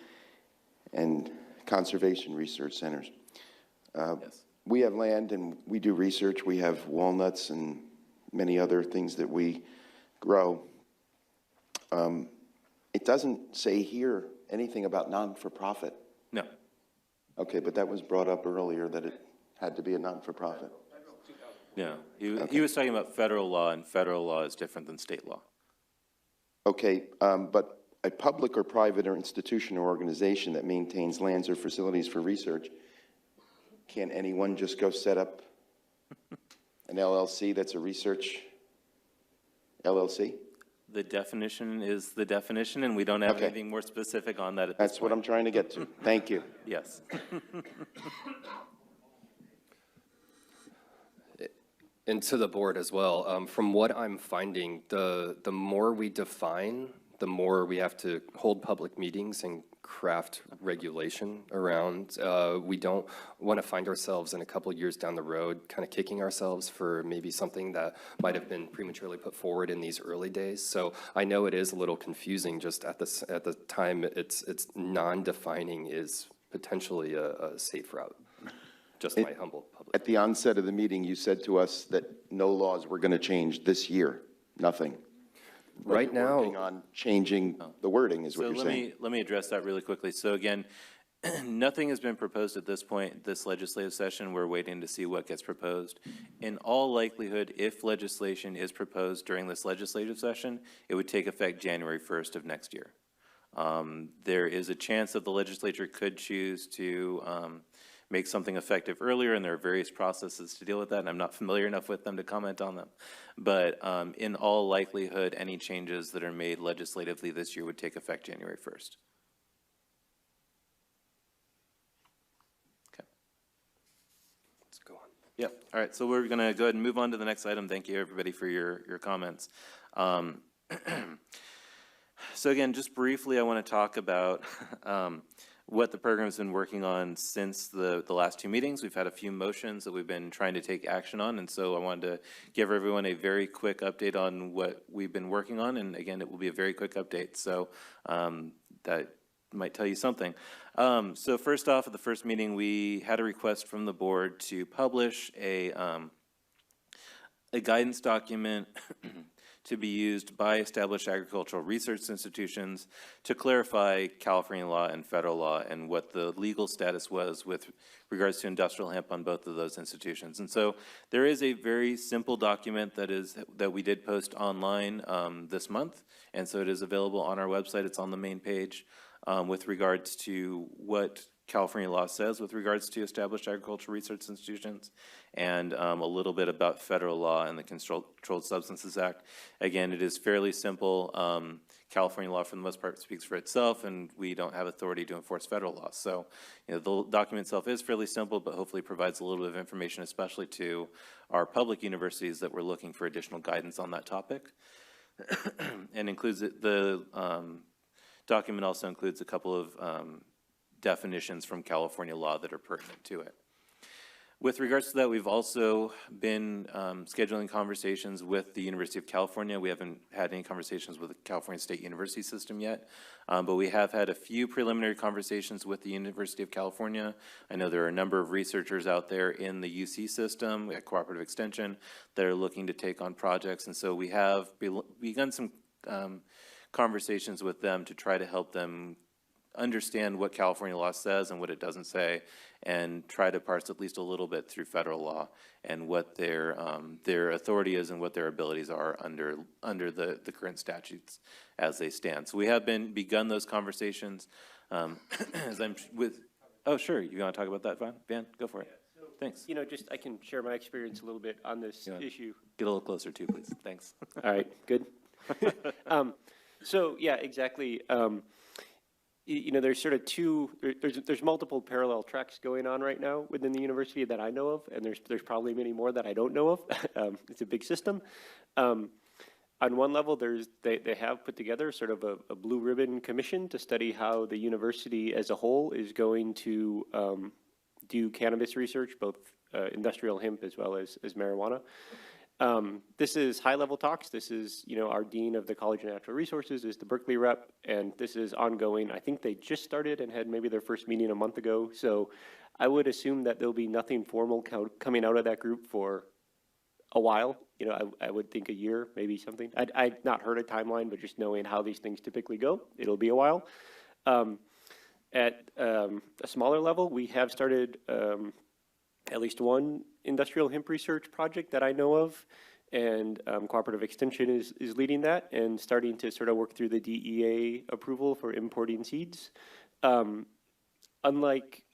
and conservation research centers. Yes. We have land and we do research. We have walnuts and many other things that we grow. It doesn't say here anything about non-for-profit No. Okay, but that was brought up earlier that it had to be a non-for-profit. No, he was talking about federal law, and federal law is different than state law. Okay, but a public or private or institution or organization that maintains lands or facilities for research, can anyone just go set up an LLC that's a research LLC? The definition is the definition, and we don't have anything more specific on that at this point. That's what I'm trying to get to. Thank you. Yes. And to the board as well, from what I'm finding, the more we define, the more we have to hold public meetings and craft regulation around. We don't want to find ourselves in a couple of years down the road kind of kicking ourselves for maybe something that might have been prematurely put forward in these early days. So I know it is a little confusing just at the time it's non-defining is potentially a safe route. Just my humble public. At the onset of the meeting, you said to us that no laws were going to change this year. Nothing. But Right you're now, working on changing the wording, is what you're saying. Let me address that really quickly. So again, nothing has been proposed at this point, this legislative session. We're waiting to see what gets proposed. In all likelihood, if legislation is proposed during this legislative session, it would take effect January 1st of next year. There is a chance that the legislature could choose to make something effective earlier, and there are various processes to deal with that, and I'm not familiar enough with them to comment on them. But in all likelihood, any changes that are made legislatively this year would take effect January 1st. Okay. let's go on. Yep. All right. So we're going to go ahead and move on to the next item. Thank you, everybody, for your comments. So again, just briefly, I want to talk about what the program's been working on since the last two meetings. We've had a few motions that we've been trying to take action on, and so I wanted to give everyone a very quick update on what we've been working on, and again, it will be a very quick update, so that might tell you something. So first off, at the first meeting, we had a request from the board to publish a guidance document to be used by established agricultural research institutions to clarify California law and federal law and what the legal status was with regards to industrial hemp on both of those institutions. And so there is a very simple document that we did post online this month, and so it is available on our website. It's on the main page with regards to what California law says with regards to established agricultural research institutions, and a little bit about federal law and the Controlled Substances Act. Again, it is fairly simple. California law, for the most part, speaks for itself, and we don't have authority to enforce federal law. So, the document itself is fairly simple, but hopefully provides a little bit of information, especially to our public universities that were looking for additional guidance on that topic. And includes the document also includes a couple of definitions from California law that are pertinent to it. With regards to that, we've also been scheduling conversations with the University of California. We haven't had any conversations with the California State University system yet, but we have had a few preliminary conversations with the University of California. I know there are a number of researchers out there in the UC system at Cooperative Extension that are looking to take on projects, and so we have begun some conversations with them to try to help them understand what California law says and what it doesn't say, and try to parse at least a little bit through federal law and what their authority is and what their abilities are under the current statutes as they stand. So we have begun those conversations. As I'm with, oh sure, you want to talk about that, Van? Go for it. Yeah, so, thanks. Just I can share my experience a little bit on this issue. Get a little closer too, please. Thanks. All right, good. So yeah, exactly. There's sort of there's multiple parallel tracks going on right now within the university that I know of, and there's probably many more that I don't know of. It's a big system. On one level, they have put together sort of a blue ribbon commission to study how the university as a whole is going to do cannabis research, both industrial hemp as well as marijuana. This is high-level talks. This is, our dean of the College of Natural Resources is the Berkeley rep, and this is ongoing. I think they just started and had maybe their first meeting a month ago, so I would assume that there'll be nothing formal coming out of that group for a while. I would think a year, maybe something. I'd not heard a timeline, but just knowing how these things typically go, it'll be a while. At a smaller level, we have started at least one industrial hemp research project that I know of, and Cooperative Extension is leading that and starting to sort of work through the DEA approval for importing seeds. Unlike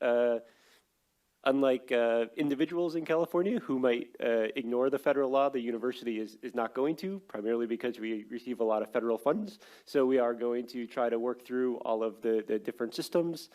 individuals in California who might ignore the federal law, the university is not going to, primarily because we receive a lot of federal funds. So we are going to try to work through all of the different systems.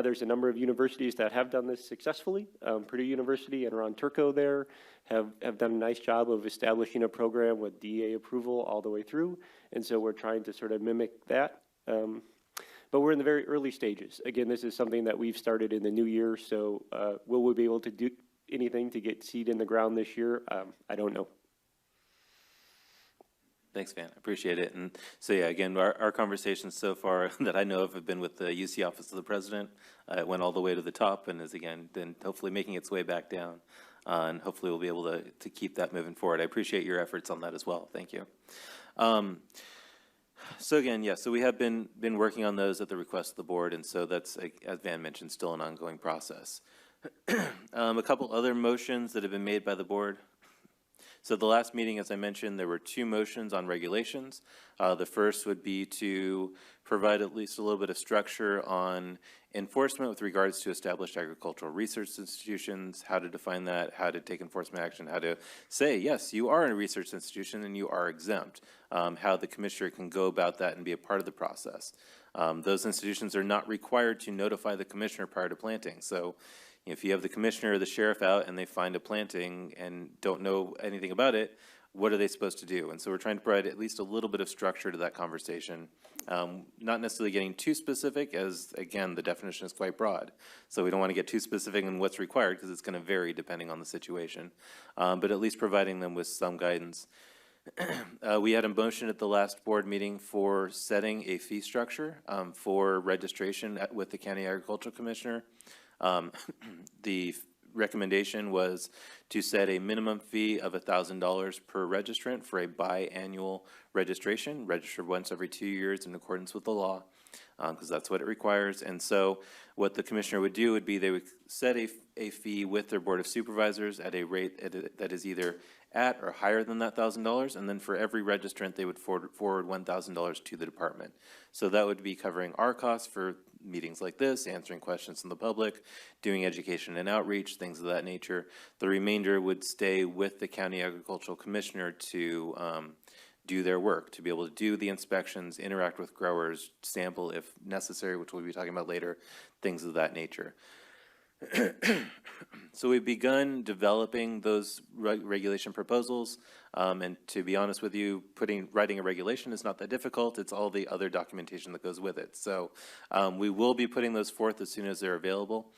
There's a number of universities that have done this successfully. Purdue University and Ron Turco there have done a nice job of establishing a program with DEA approval all the way through. And so we're trying to sort of mimic that. But we're in the very early stages. Again, this is something that we've started in the new year, so will we be able to do anything to get seed in the ground this year? I don't know. Thanks, Van. I appreciate it. And so, yeah, again, our conversations so far that I know of have been with the UC Office of the President. It went all the way to the top and is, again, then hopefully making its way back down. And hopefully we'll be able to keep that moving forward. I appreciate your efforts on that as well. Thank you. So again, yeah, so we have been working on those at the request of the board, and so that's, as Van mentioned, still an ongoing process. A couple other motions that have been made by the board. So the last meeting, as I mentioned, there were 2 motions on regulations. The first would be to provide at least a little bit of structure on enforcement with regards to established agricultural research institutions, how to define that, how to take enforcement action, how to say, yes, you are a research institution and you are exempt, how the commissioner can go about that and be a part of the process. Those institutions are not required to notify the commissioner prior to planting. So if you have the commissioner or the sheriff out and they find a planting and don't know anything about it, what are they supposed to do? And so we're trying to provide at least a little bit of structure to that conversation. Not necessarily getting too specific, as again, the definition is quite broad. So we don't want to get too specific in what's required because it's going to vary depending on the situation. But at least providing them with some guidance. We had a motion at the last board meeting for setting a fee structure for registration with the County Agricultural Commissioner. The recommendation was to set a minimum fee of $1,000 per registrant for a biannual registration, registered once every 2 years in accordance with the law, because that's what it requires. And so what the commissioner would do would be they would set a fee with their board of supervisors at a rate that is either at or higher than that $1,000, and then for every registrant they would forward $1,000 to the department. So that would be covering our costs for meetings like this, answering questions from the public, doing education and outreach, things of that nature. The remainder would stay with the County Agricultural Commissioner to do their work, to be able to do the inspections, interact with growers, sample if necessary, which we'll be talking about later, things of that nature. So we've begun developing those regulation proposals, and to be honest with you, writing a regulation is not that difficult. It's all the other documentation that goes with it. So we will be putting those forth as soon as they're available.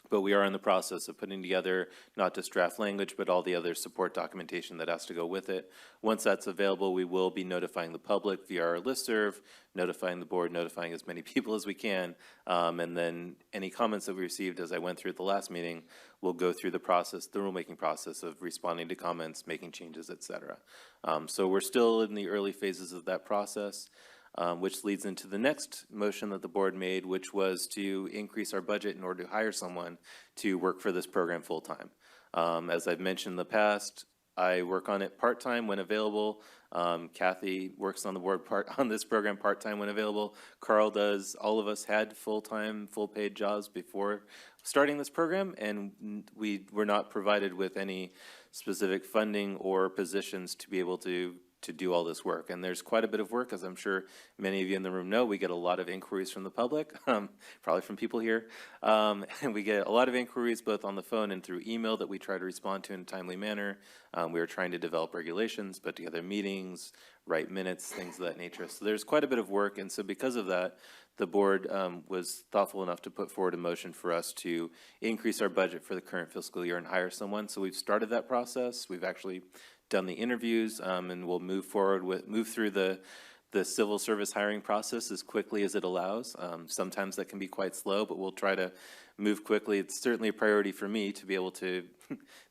But we are in the process of putting together not just draft language, but all the other support documentation that has to go with it. Once that's available, we will be notifying the public via our listserv, notifying the board, notifying as many people as we can, and then any comments that we received as I went through at the last meeting, we'll go through the process, the rulemaking process of responding to comments, making changes, et cetera. So we're still in the early phases of that process. Which leads into the next motion that the board made, which was to increase our budget in order to hire someone to work for this program full-time. As I've mentioned in the past, I work on it part-time when available. Kathy works on the board on this program part-time when available. Carl does. All of us had full-time, full-paid jobs before starting this program, and we were not provided with any specific funding or positions to be able to do all this work. And there's quite a bit of work, as I'm sure many of you in the room know. We get a lot of inquiries from the public, probably from people here. And we get a lot of inquiries both on the phone and through email that we try to respond to in a timely manner. We are trying to develop regulations, put together meetings, write minutes, things of that nature. So there's quite a bit of work. And so because of that, the board was thoughtful enough to put forward a motion for us to increase our budget for the current fiscal year and hire someone. So we've started that process. We've actually done the interviews, and we'll move through the the civil service hiring process as quickly as it allows. Sometimes that can be quite slow, but we'll try to move quickly. It's certainly a priority for me to be able to,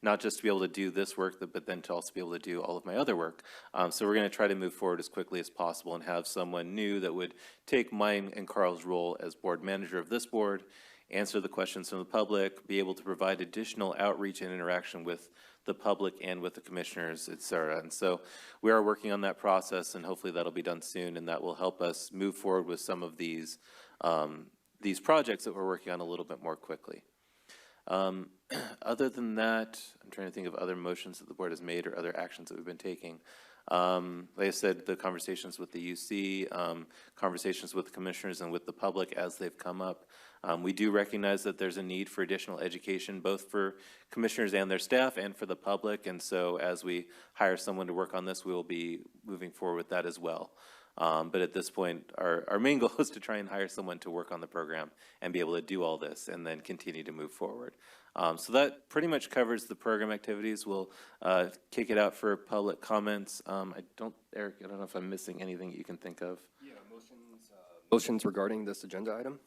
not just to be able to do this work, but then to also be able to do all of my other work. So we're going to try to move forward as quickly as possible and have someone new that would take mine and Carl's role as board manager of this board, answer the questions from the public, be able to provide additional outreach and interaction with the public and with the commissioners, et cetera. And so we are working on that process, and hopefully that'll be done soon, and that will help us move forward with some of these projects that we're working on a little bit more quickly. Other than that, I'm trying to think of other motions that the board has made or other actions that we've been taking. Like I said, the conversations with the UC, conversations with the commissioners and with the public as they've come up. We do recognize that there's a need for additional education, both for commissioners and their staff and for the public. And so as we hire someone to work on this, we will be moving forward with that as well. But at this point, our main goal is to try and hire someone to work on the program and be able to do all this and then continue to move forward. So that pretty much covers the program activities. We'll kick it out for public comments. Eric, I don't know if I'm missing anything you can think of. Yeah, motions regarding this agenda item?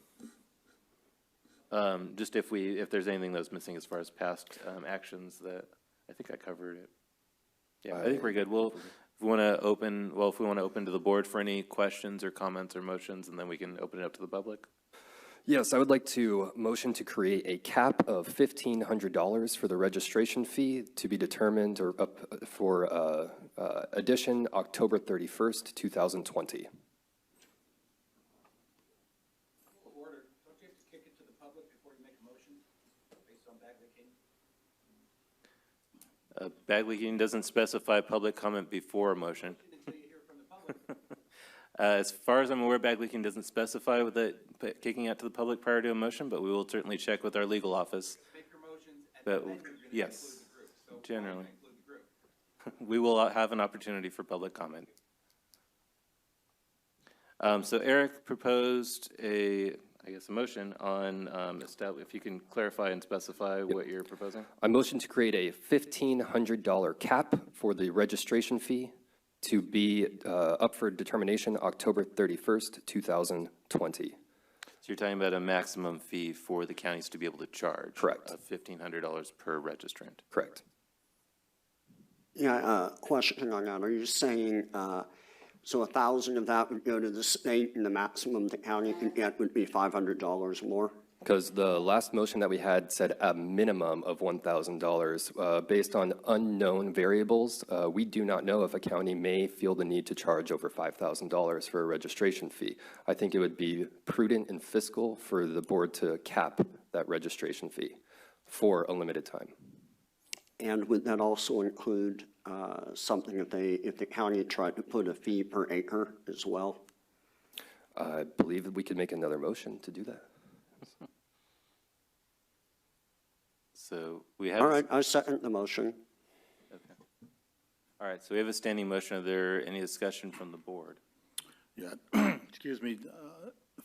Just if there's anything that was missing as far as past actions, that I think I covered it. Yeah, I think we're good. If we want to open to the board for any questions or comments or motions, and then we can open it up to the public. Yes, I would like to motion to create a cap of $1,500 for the registration fee to be determined or up for addition October 31st, 2020. Bagley Keating doesn't specify public comment before a motion. As far as I'm aware, Bagley Keating doesn't specify with it kicking out to the public prior to a motion, but we will certainly check with our legal office. But yes, generally. We will have an opportunity for public comment. So Eric proposed a motion on, if you can clarify and specify what you're proposing. I motion to create a $1,500 cap for the registration fee to be up for determination October 31st, 2020. So you're talking about a maximum fee for the counties to be able to charge? Correct. Of $1,500 per registrant? Correct. Yeah, question on that. Are you saying, so 1,000 of that would go to the state and the maximum the county can get would be $500 more? Because the last motion that we had said a minimum of $1,000. Based on unknown variables, we do not know if a county may feel the need to charge over $5,000 for a registration fee. I think it would be prudent and fiscal for the board to cap that registration fee for a limited time. And would that also include something if the county tried to put a fee per acre as well? I believe that we could make another motion to do that. So we have. All right, I second the motion. Okay. All right, so we have a standing motion. Are there any discussion from the board? Yeah, excuse me,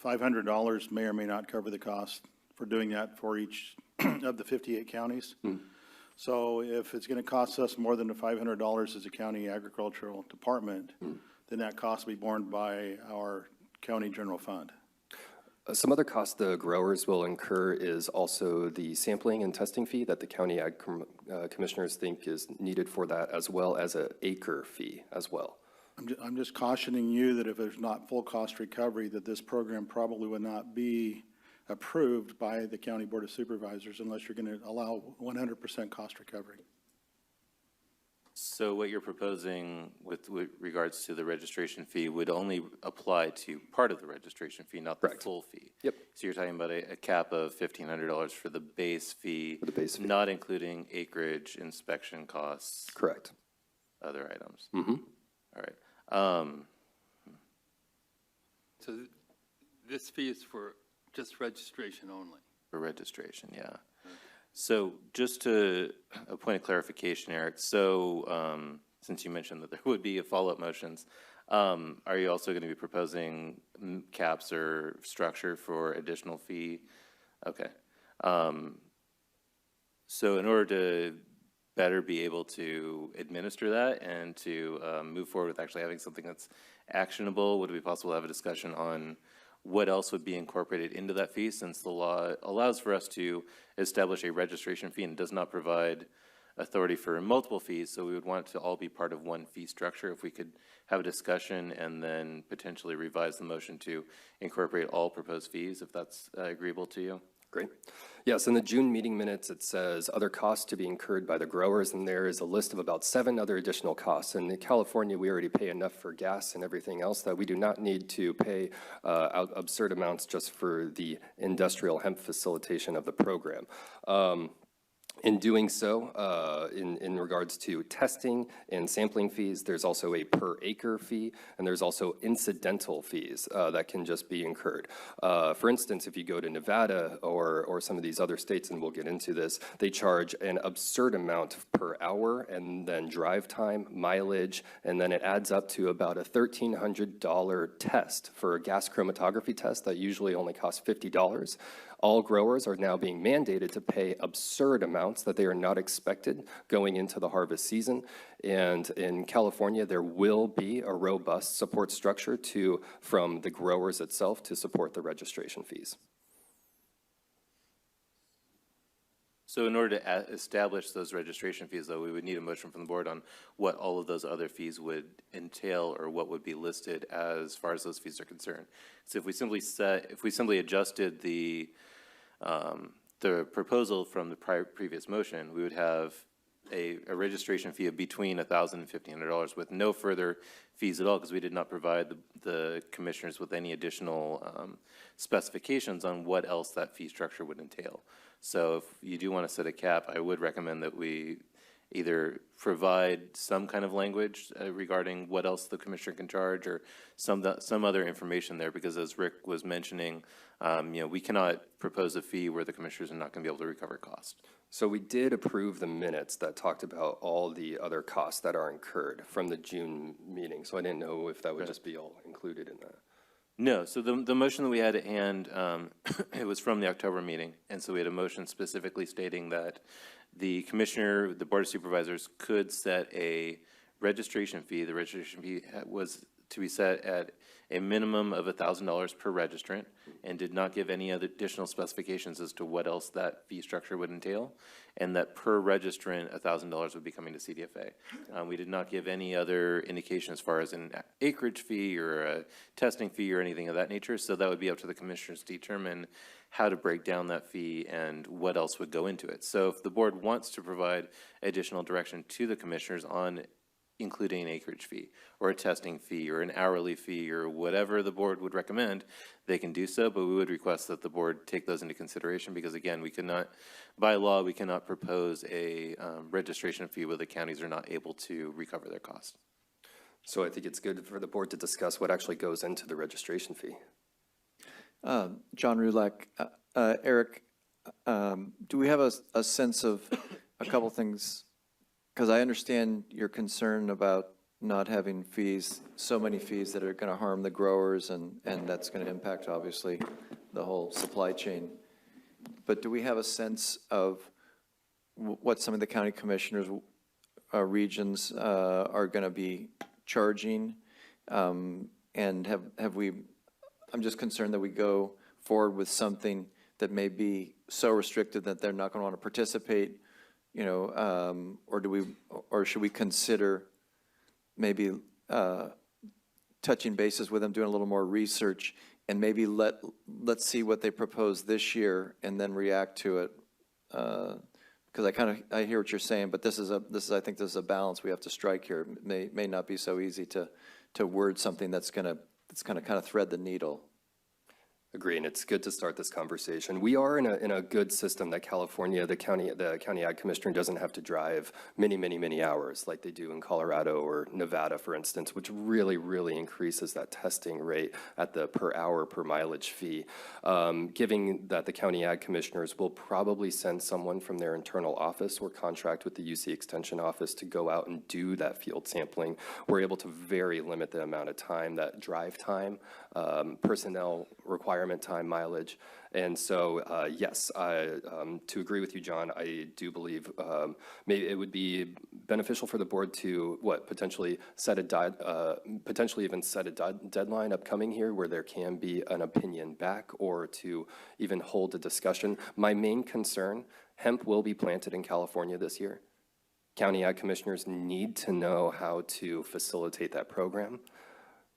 $500 may or may not cover the cost for doing that for each of the 58 counties. So if it's going to cost us more than the $500 as a county agricultural department, then that cost will be borne by our county general fund. Some other costs the growers will incur is also the sampling and testing fee that the county ag commissioners think is needed for that, as well as an acre fee as well. I'm just cautioning you that if there's not full cost recovery, that this program probably would not be approved by the County Board of Supervisors unless you're going to allow 100% cost recovery. So what you're proposing with regards to the registration fee would only apply to part of the registration fee, not the full fee? Yep. So you're talking about a cap of $1,500 for the base fee, not including acreage, inspection costs? Correct. Other items? Mm-hmm. All right. So this fee is for just registration only? For registration, yeah. So just to a point of clarification, Eric, so since you mentioned that there would be follow-up motions, are you also going to be proposing caps or structure for additional fee? Okay. So in order to better be able to administer that and to move forward with actually having something that's actionable? Would it be possible to have a discussion on what else would be incorporated into that fee, since the law allows for us to establish a registration fee and does not provide authority for multiple fees, so we would want it to all be part of one fee structure. If we could have a discussion and then potentially revise the motion to incorporate all proposed fees, if that's agreeable to you. Great. Yes, in the June meeting minutes, it says other costs to be incurred by the growers, and there is a list of about 7 other additional costs. And in California, we already pay enough for gas and everything else that we do not need to pay absurd amounts just for the industrial hemp facilitation of the program. In doing so, in regards to testing and sampling fees, there's also a per acre fee, and there's also incidental fees that can just be incurred. For instance, if you go to Nevada or some of these other states, and we'll get into this, they charge an absurd amount per hour, and then drive time, mileage, and then it adds up to about a $1,300 test for a gas chromatography test that usually only costs $50. All growers are now being mandated to pay absurd amounts that they are not expected going into the harvest season. And in California, there will be a robust support structure from the growers itself to support the registration fees. So in order to establish those registration fees, though, we would need a motion from the board on what all of those other fees would entail, or what would be listed as far as those fees are concerned. So if we simply adjusted the proposal from the previous motion, we would have a registration fee of between $1,000 and $1,500 with no further fees at all, because we did not provide the commissioners with any additional specifications on what else that fee structure would entail. So if you do want to set a cap, I would recommend that we either provide some kind of language regarding what else the commissioner can charge, or some other information there, because as Rick was mentioning, we cannot propose a fee where the commissioners are not going to be able to recover cost. So we did approve the minutes that talked about all the other costs that are incurred from the June meeting. So I didn't know if that would just be all included in that. No, so the motion that we had at hand, it was from the October meeting, and so we had a motion specifically stating that the commissioner, the board of supervisors, could set a registration fee. The registration fee was to be set at a minimum of $1,000 per registrant, and did not give any other additional specifications as to what else that fee structure would entail, and that per registrant $1,000 would be coming to CDFA. We did not give any other indication as far as an acreage fee or a testing fee or anything of that nature, so that would be up to the commissioners to determine how to break down that fee and what else would go into it. So if the board wants to provide additional direction to the commissioners on including an acreage fee or a testing fee or an hourly fee or whatever the board would recommend, they can do so, but we would request that the board take those into consideration, because again, we cannot, by law, we cannot propose a registration fee where the counties are not able to recover their costs. So I think it's good for the board to discuss what actually goes into the registration fee. John Rulak, Eric, do we have a sense of a couple things? Because I understand your concern about not having fees, so many fees that are going to harm the growers, and that's going to impact, obviously, the whole supply chain. But do we have a sense of what some of the county commissioners' regions are going to be charging? And have we, I'm just concerned that we go forward with something that may be so restricted that they're not going to want to participate, or should we consider maybe touching bases with them, doing a little more research, and maybe let's see what they propose this year and then react to it? Because I hear what you're saying, but I think this is a balance we have to strike here. It may not be so easy to word something that's gonna kind of thread the needle. Agree, and it's good to start this conversation. We are in a good system that California, the county ag commissioner doesn't have to drive many hours like they do in Colorado or Nevada, for instance, which really increases that testing rate at the per hour per mileage fee. Given that the county ag commissioners will probably send someone from their internal office or contract with the UC Extension office to go out and do that field sampling, we're able to very limit the amount of time, that drive time, personnel requirements retirement time, mileage. And so, yes, to agree with you, John, I do believe maybe it would be beneficial for the board to, potentially set a potentially even set a deadline upcoming here where there can be an opinion back, or to even hold a discussion. My main concern, hemp will be planted in California this year. County Ag Commissioners need to know how to facilitate that program.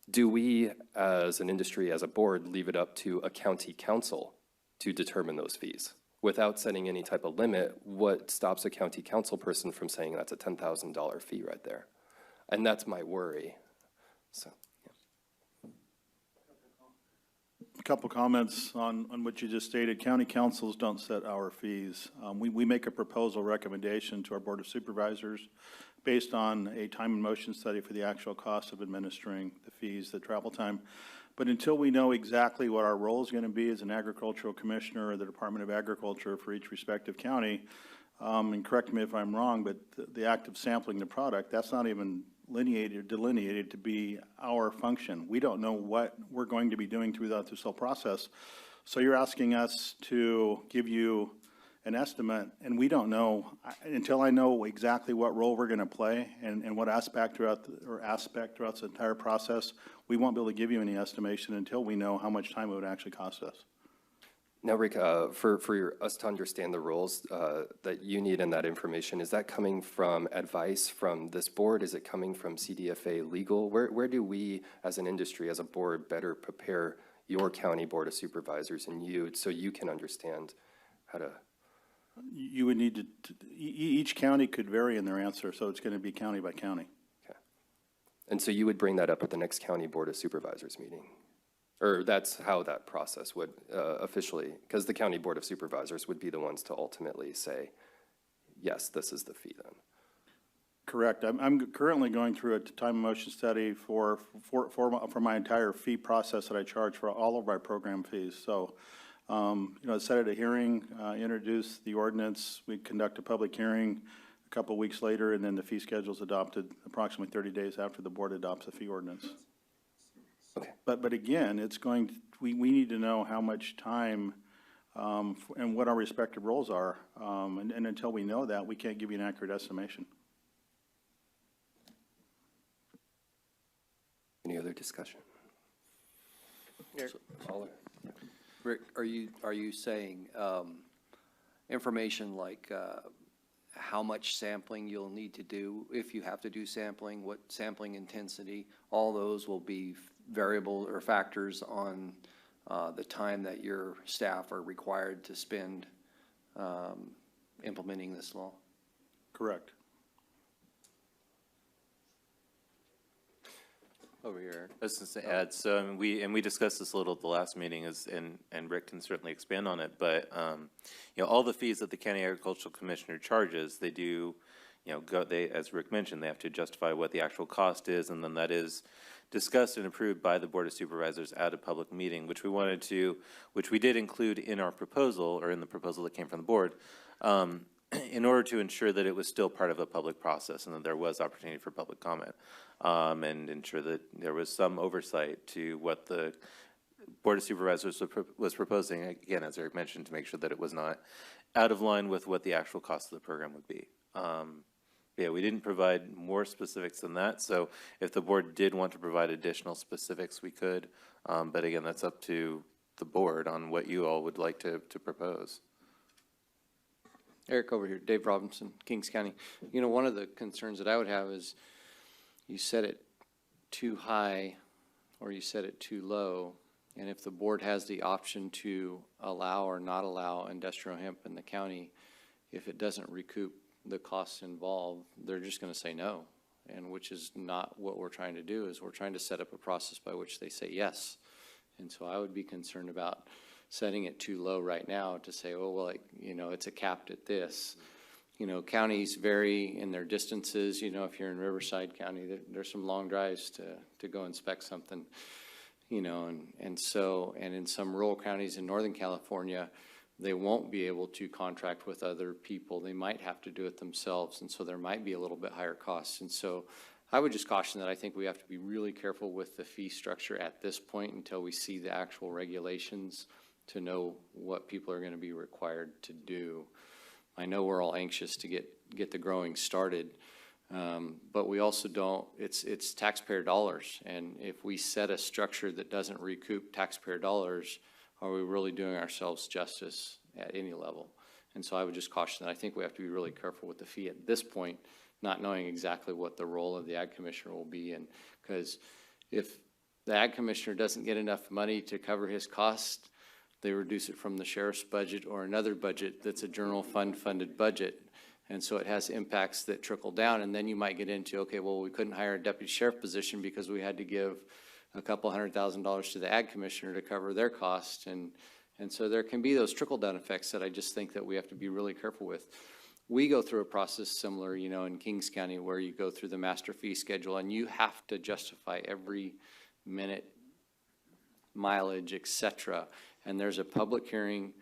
Do we, as an industry, as a board, leave it up to a county council to determine those fees? Without setting any type of limit, what stops a county council person from saying that's a $10,000 fee right there? And that's my worry. So, yeah. A couple comments on what you just stated. County councils don't set our fees. We make a proposal recommendation to our Board of Supervisors based on a time and motion study for the actual cost of administering the fees, the travel time. But until we know exactly what our role is going to be as an agricultural commissioner or the Department of Agriculture for each respective county, and correct me if I'm wrong, but the act of sampling the product, that's not even delineated to be our function. We don't know what we're going to be doing throughout this whole process. So you're asking us to give you an estimate, and we don't know until I know exactly what role we're going to play and what aspect throughout the entire process. We won't be able to give you any estimation until we know how much time it would actually cost us. Now, Rick, for us to understand the roles that you need in that information, is that coming from advice from this board? Is it coming from CDFA legal? Where do we, as an industry, as a board, better prepare your county board of supervisors and you, so you can understand how to? You would need to, each county could vary in their answer, so it's going to be county by county. Okay. And so you would bring that up at the next county board of supervisors meeting? Or that's how that process would officially, because the county board of supervisors would be the ones to ultimately say, yes, this is the fee then. Correct. I'm currently going through a time and motion study for my entire fee process that I charge for all of my program fees. So, set at a hearing, introduce the ordinance, we conduct a public hearing a couple of weeks later, and then the fee schedule is adopted approximately 30 days after the board adopts the fee ordinance. Okay. But again, we need to know how much time and what our respective roles are. And until we know that, we can't give you an accurate estimation. Any other discussion? Rick, are you saying information like how much sampling you'll need to do, if you have to do sampling, what sampling intensity, all those will be variable or factors on the time that your staff are required to spend implementing this law? Correct. Over here. I was just going to add, so we discussed this a little at the last meeting, and Rick can certainly expand on it, but all the fees that the County Agricultural Commissioner charges, they do, as Rick mentioned, they have to justify what the actual cost is, and then that is discussed and approved by the Board of Supervisors at a public meeting, which we did include in our proposal, or in the proposal that came from the board, in order to ensure that it was still part of a public process and that there was opportunity for public comment, and ensure that there was some oversight to what the Board of Supervisors was proposing, again, as Eric mentioned, to make sure that it was not out of line with what the actual cost of the program would be. Yeah, we didn't provide more specifics than that, so if the board did want to provide additional specifics, we could, but again, that's up to the board on what you all would like to propose. Eric over here, Dave Robinson, Kings County. One of the concerns that I would have is you set it too high or you set it too low, and if the board has the option to allow or not allow industrial hemp in the county, if it doesn't recoup the costs involved, they're just going to say no, and which is not what we're trying to do. Is we're trying to set up a process by which they say yes. And so I would be concerned about setting it too low right now to say, oh, well, it's a capped at this. Counties vary in their distances. If you're in Riverside County, there's some long drives to go inspect something, and in some rural counties in Northern California, they won't be able to contract with other people. They might have to do it themselves, and so there might be a little bit higher costs. And so I would just caution that I think we have to be really careful with the fee structure at this point until we see the actual regulations to know what people are going to be required to do. I know we're all anxious to get the growing started, but we also don't, it's taxpayer dollars. And if we set a structure that doesn't recoup taxpayer dollars, are we really doing ourselves justice at any level? And so I would just caution that I think we have to be really careful with the fee at this point, not knowing exactly what the role of the ag commissioner will be. And because if the ag commissioner doesn't get enough money to cover his costs, they reduce it from the sheriff's budget or another budget that's a general fund funded budget. And so it has impacts that trickle down. And then you might get into, okay, well, we couldn't hire a deputy sheriff position because we had to give a couple $100,000 to the ag commissioner to cover their costs. And so there can be those trickle down effects that I just think that we have to be really careful with. We go through a process similar, you know, in Kings County where you go through the master fee schedule and you have to justify every minute, mileage, et cetera. And there's a public hearing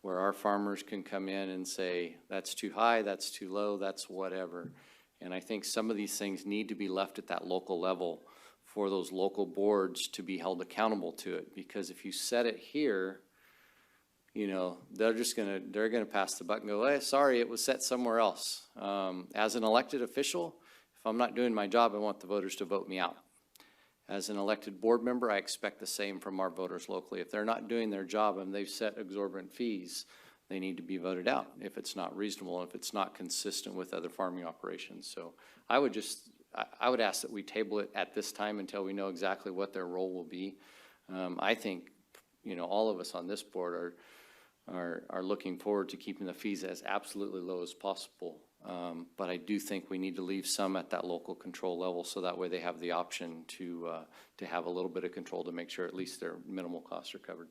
where our farmers can come in and say, that's too high, that's too low, that's whatever. And I think some of these things need to be left at that local level for those local boards to be held accountable to it. Because if you set it here, you know, they're gonna pass the buck and go, hey, sorry, it was set somewhere else. As an elected official, if I'm not doing my job, I want the voters to vote me out. As an elected board member, I expect the same from our voters locally. If they're not doing their job and they've set exorbitant fees, they need to be voted out if it's not reasonable, if it's not consistent with other farming operations. So I would ask that we table it at this time until we know exactly what their role will be. I think, you know, all of us on this board are looking forward to keeping the fees as absolutely low as possible. But I do think we need to leave some at that local control level so that way they have the option to have a little bit of control to make sure at least their minimal costs are covered.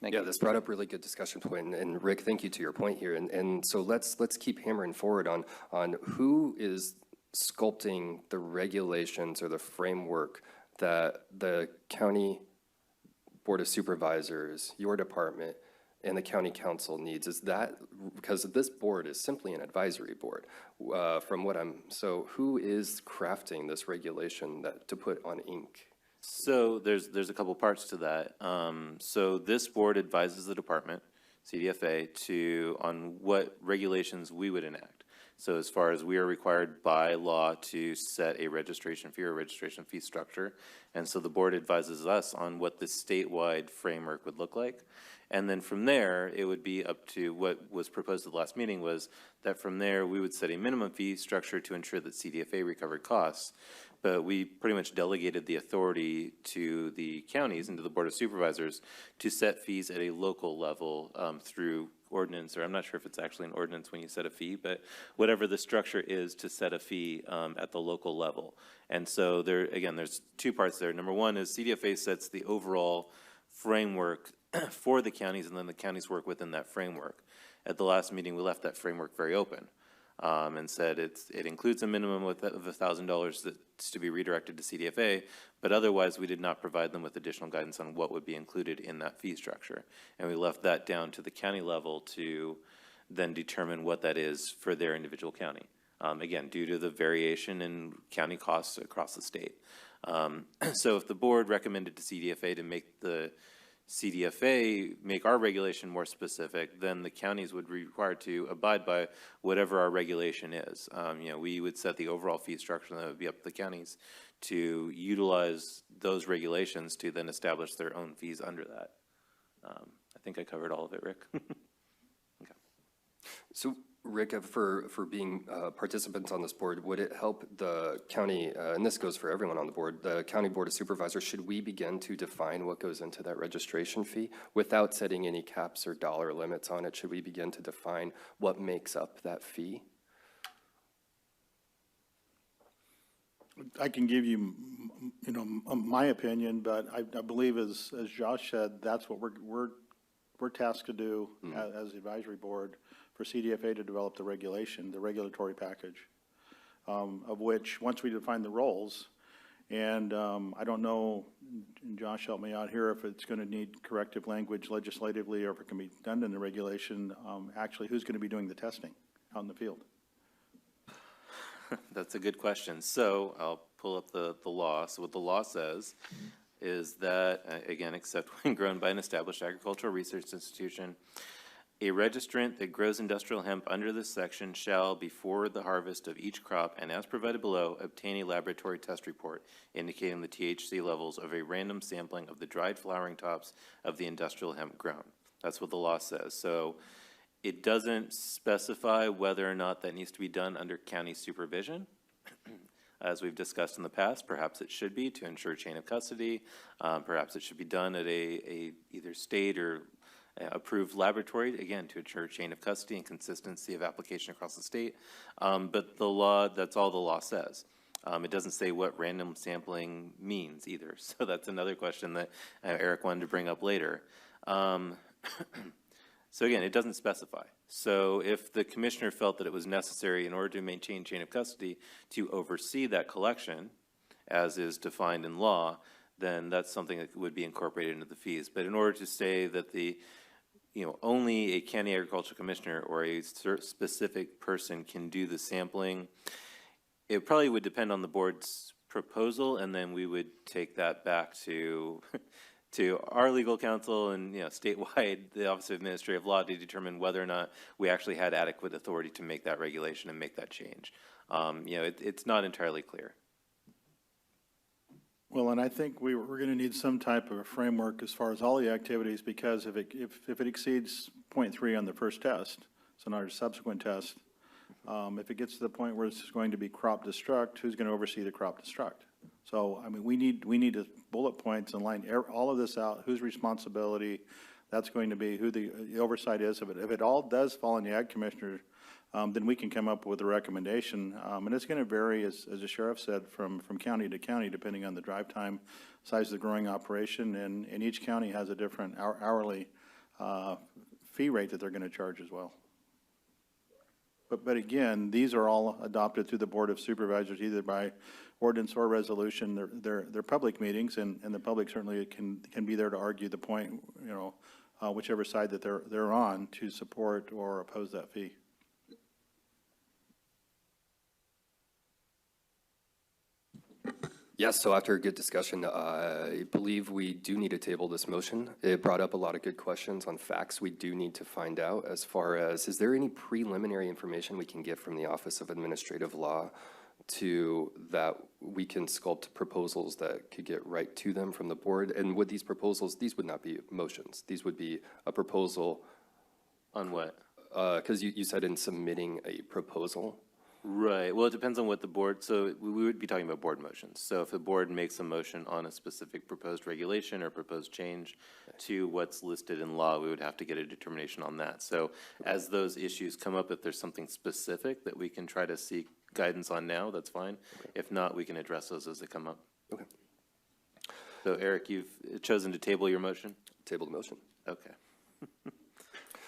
Thank you. Yeah, this brought up really good discussion point, and Rick, thank you to your point here. And so let's keep hammering forward on who is sculpting the regulations or the framework that the county board of supervisors, your department, and the county council needs. Is that, because this board is simply an advisory board, so who is crafting this regulation to put on ink? So there's a couple parts to that. So this board advises the department, CDFA, on what regulations we would enact. So as far as we are required by law to set a registration fee or registration fee structure, and so the board advises us on what the statewide framework would look like. And then from there, it would be up to what was proposed at the last meeting was that from there, we would set a minimum fee structure to ensure that CDFA recovered costs. But we pretty much delegated the authority to the counties and to the Board of Supervisors to set fees at a local level through ordinance, or I'm not sure if it's actually an ordinance when you set a fee, but whatever the structure is to set a fee at the local level. And so there, again, there's two parts there. Number one is CDFA sets the overall framework for the counties, and then the counties work within that framework. At the last meeting, we left that framework very open and said it includes a minimum of $1,000 that's to be redirected to CDFA, but otherwise we did not provide them with additional guidance on what would be included in that fee structure. And we left that down to the county level to then determine what that is for their individual county. Again, due to the variation in county costs across the state. So if the board recommended to CDFA to make the CDFA make our regulation more specific, then the counties would be required to abide by whatever our regulation is. You know, we would set the overall fee structure, and that would be up to the counties to utilize those regulations to then establish their own fees under that. I think I covered all of it, Rick. Okay. So, Rick, for being participants on this board, would it help the county, and this goes for everyone on the board, the county board of supervisors, should we begin to define what goes into that registration fee without setting any caps or dollar limits on it? Should we begin to define what makes up that fee? I can give you, you know, my opinion, but I believe as Josh said, that's what we're tasked to do as the advisory board for CDFA to develop the regulation, the regulatory package, of which once we define the roles, and I don't know, Josh, help me out here, if it's going to need corrective language legislatively or if it can be done in the regulation, actually who's going to be doing the testing out in the field? That's a good question. So I'll pull up the law. So what the law says is that, again, except when grown by an established agricultural research institution, a registrant that grows industrial hemp under this section shall, before the harvest of each crop and as provided below, obtain a laboratory test report indicating the THC levels of a random sampling of the dried flowering tops of the industrial hemp grown. That's what the law says. So it doesn't specify whether or not that needs to be done under county supervision. As we've discussed in the past, perhaps it should be to ensure chain of custody. Perhaps it should be done at a either state or approved laboratory, again, to ensure chain of custody and consistency of application across the state. But the law, that's all the law says. It doesn't say what random sampling means either. So that's another question that Eric wanted to bring up later. So again, it doesn't specify. So if the commissioner felt that it was necessary in order to maintain chain of custody to oversee that collection, as is defined in law, then that's something that would be incorporated into the fees. But in order to say that only a county agricultural commissioner or a specific person can do the sampling, it probably would depend on the board's proposal, and then we would take that back to our legal counsel and statewide, the Office of Administrative Law, to determine whether or not we actually had adequate authority to make that regulation and make that change. It's not entirely clear. Well, and I think we're going to need some type of a framework as far as all the activities, because if it exceeds 0.3 on the first test, so not a subsequent test, if it gets to the point where it's going to be crop destruct, who's going to oversee the crop destruct? So, I mean, we need to bullet points and line all of this out, whose responsibility that's going to be, who the oversight is of it. If it all does fall on the ag commissioner, then we can come up with a recommendation. And it's going to vary, as the sheriff said, from county to county, depending on the drive time, size of the growing operation, and each county has a different hourly fee rate that they're going to charge as well. But again, these are all adopted through the Board of Supervisors, either by ordinance or resolution. They're public meetings, and the public certainly can be there to argue the point, whichever side that they're on, to support or oppose that fee. Yes, so after a good discussion, I believe we do need to table this motion. It brought up a lot of good questions on facts we do need to find out, as far as, is there any preliminary information we can get from the Office of Administrative Law to that we can sculpt proposals that could get right to them from the board? And would these proposals, these would not be motions, these would be a proposal. On what? Because you said in submitting a proposal. Right. Well, it depends on what the board, so we would be talking about board motions. So if the board makes a motion on a specific proposed regulation or proposed change to what's listed in law, we would have to get a determination on that. So as those issues come up, if there's something specific that we can try to seek guidance on now, that's fine. Okay. If not, we can address those as they come up. Okay. So Eric, you've chosen to table your motion? Table the motion. Okay.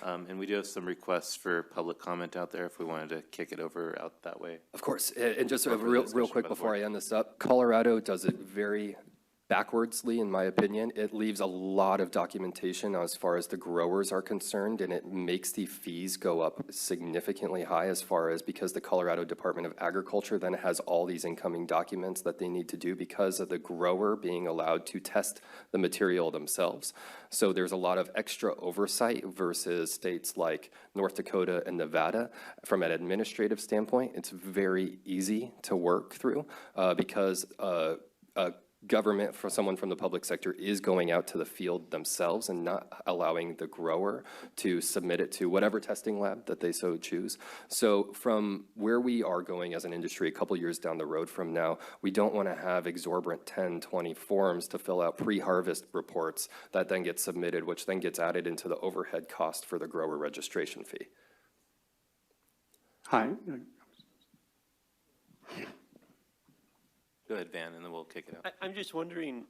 And we do have some requests for public comment out there if we wanted to kick it over out that way. Of course, and just real quick before I end this up, Colorado does it very backwardsly, in my opinion. It leaves a lot of documentation as far as the growers are concerned, and it makes the fees go up significantly high, as far as, because the Colorado Department of Agriculture then has all these incoming documents that they need to do because of the grower being allowed to test the material themselves. So there's a lot of extra oversight versus states like North Dakota and Nevada. From an administrative standpoint, it's very easy to work through because government, for someone from the public sector, is going out to the field themselves and not allowing the grower to submit it to whatever testing lab that they so choose. So from where we are going as an industry a couple years down the road from now, we don't want to have exorbitant 10, 20 forms to fill out pre-harvest reports that then get submitted, which then gets added into the overhead cost for the grower registration fee. Hi. Go ahead, Van, and then we'll kick it out. I'm just wondering,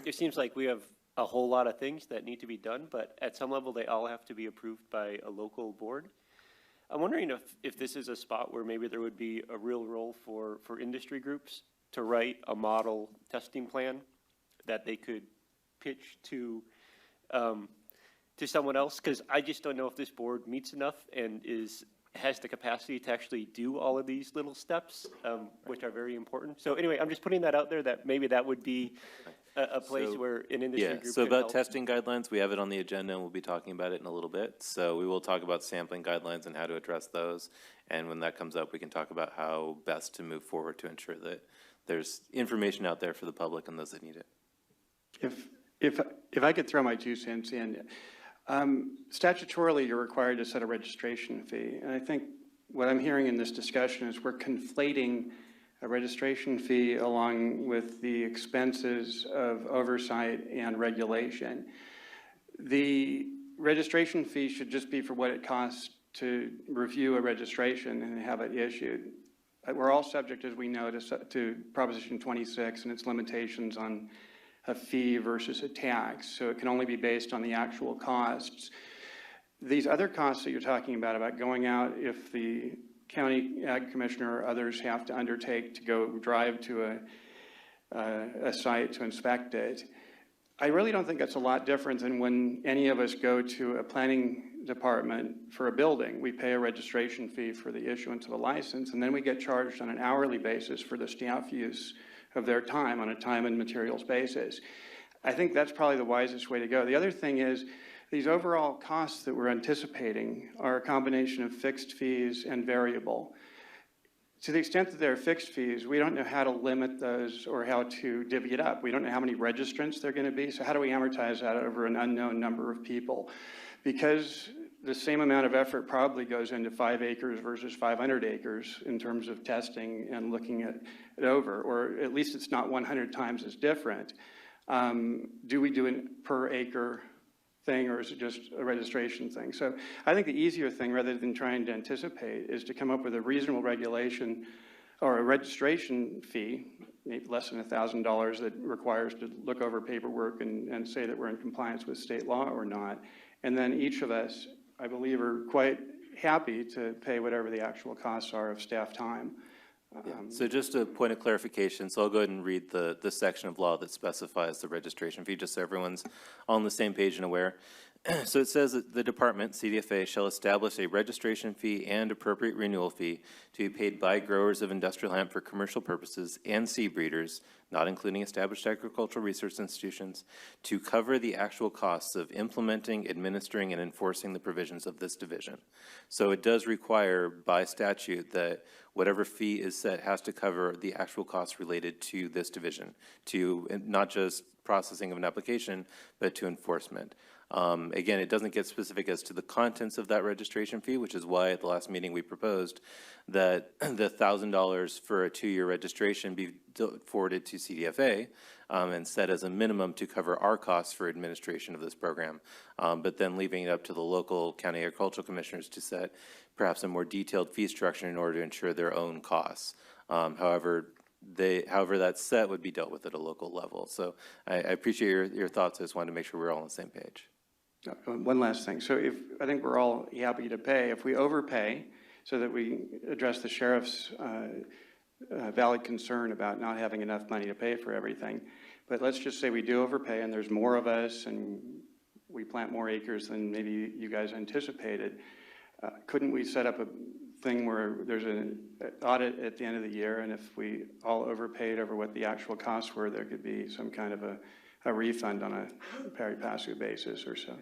it seems like we have a whole lot of things that need to be done, but at some level they all have to be approved by a local board. I'm wondering if this is a spot where maybe there would be a real role for industry groups to write a model testing plan that they could pitch to someone else, because I just don't know if this board meets enough and is has the capacity to actually do all of these little steps, which are very important. So anyway, I'm just putting that out there that maybe that would be a place So- where an industry Yeah, group so could about help. testing guidelines, we have it on the agenda and we'll be talking about it in a little bit. So we will talk about sampling guidelines and how to address those. And when that comes up, we can talk about how best to move forward to ensure that there's information out there for the public and those that need it. If I could throw my 2 cents in, statutorily, you're required to set a registration fee. And I think what I'm hearing in this discussion is we're conflating a registration fee along with the expenses of oversight and regulation. The registration fee should just be for what it costs to review a registration and have it issued. We're all subject, as we know, to Proposition 26 and its limitations on a fee versus a tax. So it can only be based on the actual costs. These other costs that you're talking about going out if the county ag commissioner or others have to undertake to go drive to a site to inspect it, I really don't think that's a lot different than when any of us go to a planning department for a building. We pay a registration fee for the issuance of a license, and then we get charged on an hourly basis for the staff use of their time on a time and materials basis. I think that's probably the wisest way to go. The other thing is these overall costs that we're anticipating are a combination of fixed fees and variable. To the extent that they're fixed fees, we don't know how to limit those or how to divvy it up. We don't know how many registrants they're going to be, so how do we amortize that over an unknown number of people? Because the same amount of effort probably goes into 5 acres versus 500 acres in terms of testing and looking at it over, or at least it's not 100 times as different. Do we do it per acre thing, or is it just a registration thing? So I think the easier thing, rather than trying to anticipate, is to come up with a reasonable regulation or a registration fee, maybe less than $1,000, that requires to look over paperwork and say that we're in compliance with state law or not. And then each of us, I believe, are quite happy to pay whatever the actual costs are of staff time. So just a point of clarification, so I'll go ahead and read the section of law that specifies the registration fee, just so everyone's on the same page and aware. So it says that the department, CDFA, shall establish a registration fee and appropriate renewal fee to be paid by growers of industrial hemp for commercial purposes and seed breeders, not including established agricultural research institutions, to cover the actual costs of implementing, administering, and enforcing the provisions of this division. So it does require by statute that whatever fee is set has to cover the actual costs related to this division, to not just processing of an application, but to enforcement. Again, it doesn't get specific as to the contents of that registration fee, which is why at the last meeting we proposed that the $1,000 for a 2-year registration be forwarded to CDFA and set as a minimum to cover our costs for administration of this program, but then leaving it up to the local county agricultural commissioners to set perhaps a more detailed fee structure in order to ensure their own costs. However that's set would be dealt with at a local level. So I appreciate your thoughts. I just wanted to make sure we're all on the same page. One last thing. So I think we're all happy to pay. If we overpay so that we address the sheriff's valid concern about not having enough money to pay for everything, but let's just say we do overpay and there's more of us and we plant more acres than maybe you guys anticipated, couldn't we set up a thing where there's an audit at the end of the year, and if we all overpaid over what the actual costs were, there could be some kind of a refund on a pari passu basis or so?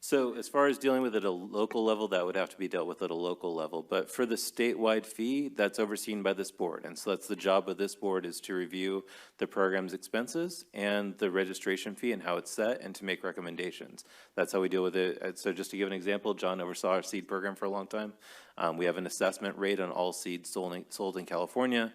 So as far as dealing with it at a local level, that would have to be dealt with at a local level. But for the statewide fee, that's overseen by this board. And so that's the job of this board, is to review the program's expenses and the registration fee and how it's set, and to make recommendations. That's how we deal with it. So just to give an example, John oversaw our seed program for a long time. We have an assessment rate on all seeds sold in California.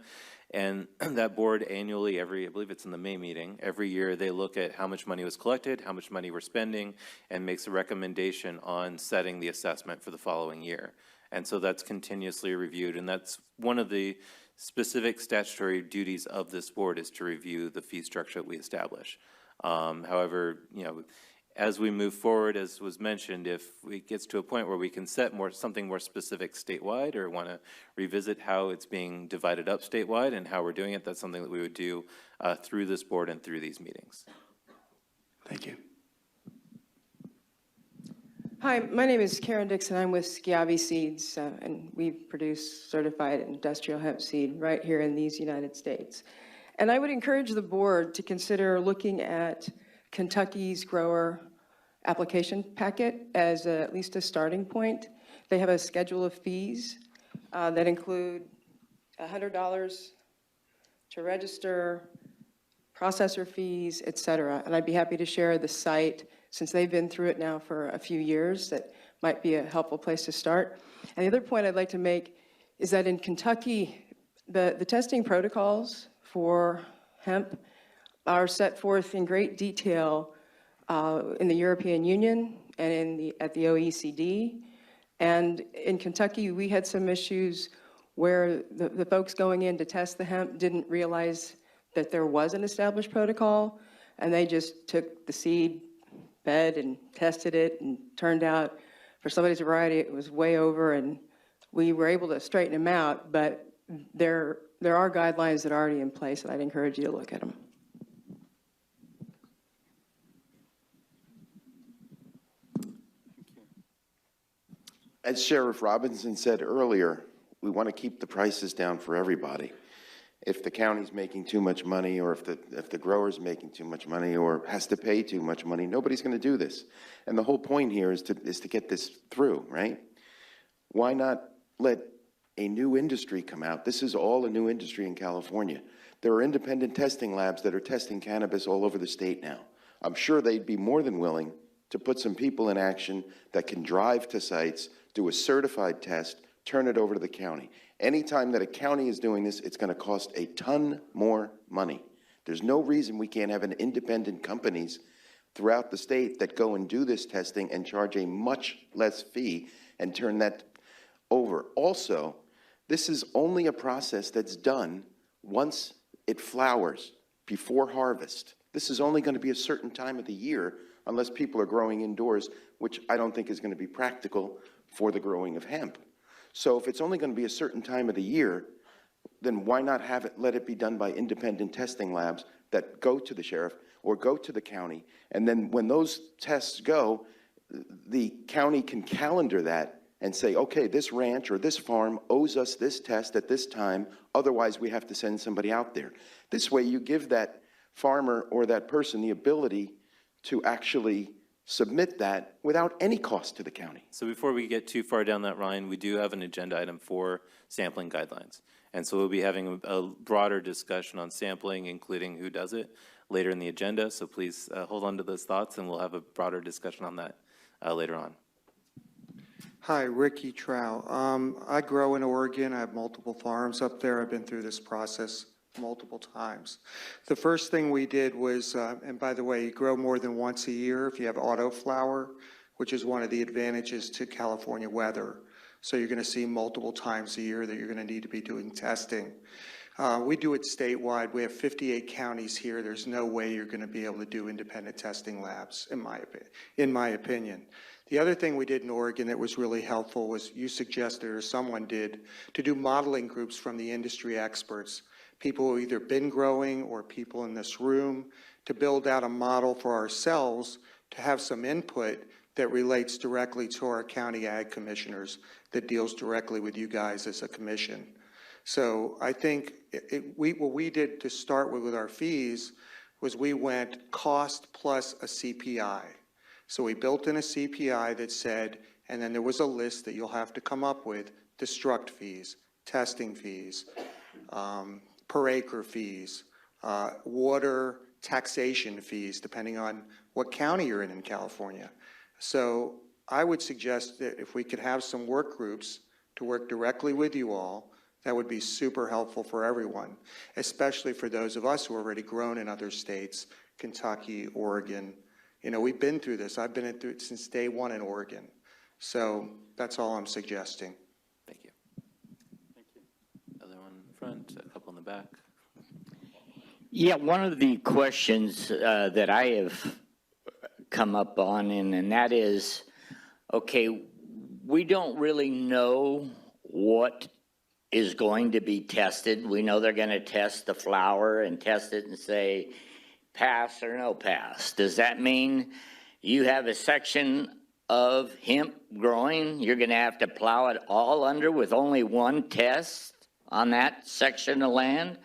And that board annually, I believe it's in the May meeting, every year they look at how much money was collected, how much money we're spending, and makes a recommendation on setting the assessment for the following year. And so that's continuously reviewed, and that's one of the specific statutory duties of this board, is to review the fee structure that we establish. However, as we move forward, as was mentioned, if it gets to a point where we can set something more specific statewide, or want to revisit how it's being divided up statewide and how we're doing it, that's something that we would do through this board and through these meetings. Thank you. Hi, my name is Karen Dixon. I'm with Schiavi Seeds, and we produce certified industrial hemp seed right here in these United States. And I would encourage the board to consider looking at Kentucky's grower application packet as at least a starting point. They have a schedule of fees that include $100 to register, processor fees, et cetera. And I'd be happy to share the site, since they've been through it now for a few years. That might be a helpful place to start. And the other point I'd like to make is that in Kentucky, the testing protocols for hemp are set forth in great detail in the European Union and at the OECD. And in Kentucky, we had some issues where the folks going in to test the hemp didn't realize that there was an established protocol, and they just took the seed bed and tested it, and turned out for somebody's variety it was way over, and we were able to straighten them out, but there are guidelines that are already in place, and I'd encourage you to look at them. As Sheriff Robinson said earlier, we want to keep the prices down for everybody. If the county's making too much money, or if the grower's making too much money, or has to pay too much money, nobody's going to do this. And the whole point here is to get this through, right? Why not let a new industry come out? This is all a new industry in California. There are independent testing labs that are testing cannabis all over the state now. I'm sure they'd be more than willing to put some people in action that can drive to sites, do a certified test, turn it over to the county. Anytime that a county is doing this, it's going to cost a ton more money. There's no reason we can't have an independent companies throughout the state that go and do this testing and charge a much less fee and turn that over. Also, this is only a process that's done once it flowers, before harvest. This is only going to be a certain time of the year unless people are growing indoors, which I don't think is going to be practical for the growing of hemp. So if it's only going to be a certain time of the year, then why not let it be done by independent testing labs that go to the sheriff or go to the county, and then when those tests go, the county can calendar that and say, okay, this ranch or this farm owes us this test at this time, otherwise we have to send somebody out there. This way you give that farmer or that person the ability to actually submit that without any cost to the county. So before we get too far down that line, we do have an agenda item for sampling guidelines. And so we'll be having a broader discussion on sampling, including who does it, later in the agenda. So please hold on to those thoughts, and we'll have a broader discussion on that later on. Hi, Ricky Trow. I grow in Oregon. I have multiple farms up there. I've been through this process multiple times. The first thing we did was, and by the way, you grow more than once a year if you have auto flower, which is one of the advantages to California weather. So you're going to see multiple times a year that you're going to need to be doing testing. We do it statewide. We have 58 counties here. There's no way you're going to be able to do independent testing labs, in my opinion. The other thing we did in Oregon that was really helpful was you suggested, or someone did, to do modeling groups from the industry experts, people who either been growing or people in this room, to build out a model for ourselves to have some input that relates directly to our county ag commissioners, that deals directly with you guys as a commission. So I think what we did to start with our fees was we went cost plus a CPI. So we built in a CPI that said, and then there was a list that you'll have to come up with, destruct fees, testing fees, per acre fees, water taxation fees, depending on what county you're in California. So I would suggest that if we could have some work groups to work directly with you all, that would be super helpful for everyone, especially for those of us who are already grown in other states, Kentucky, Oregon. You know, we've been through this. I've been through it since day one in Oregon. So that's all I'm suggesting. Thank you. Thank you. Other one in front, a couple in the back. Yeah, one of the questions that I have come up on, and that is, okay, we don't really know what is going to be tested. We know they're going to test the flower and test it and say pass or no pass. Does that mean you have a section of hemp growing, you're going to have to plow it all under with only one test on that section of land?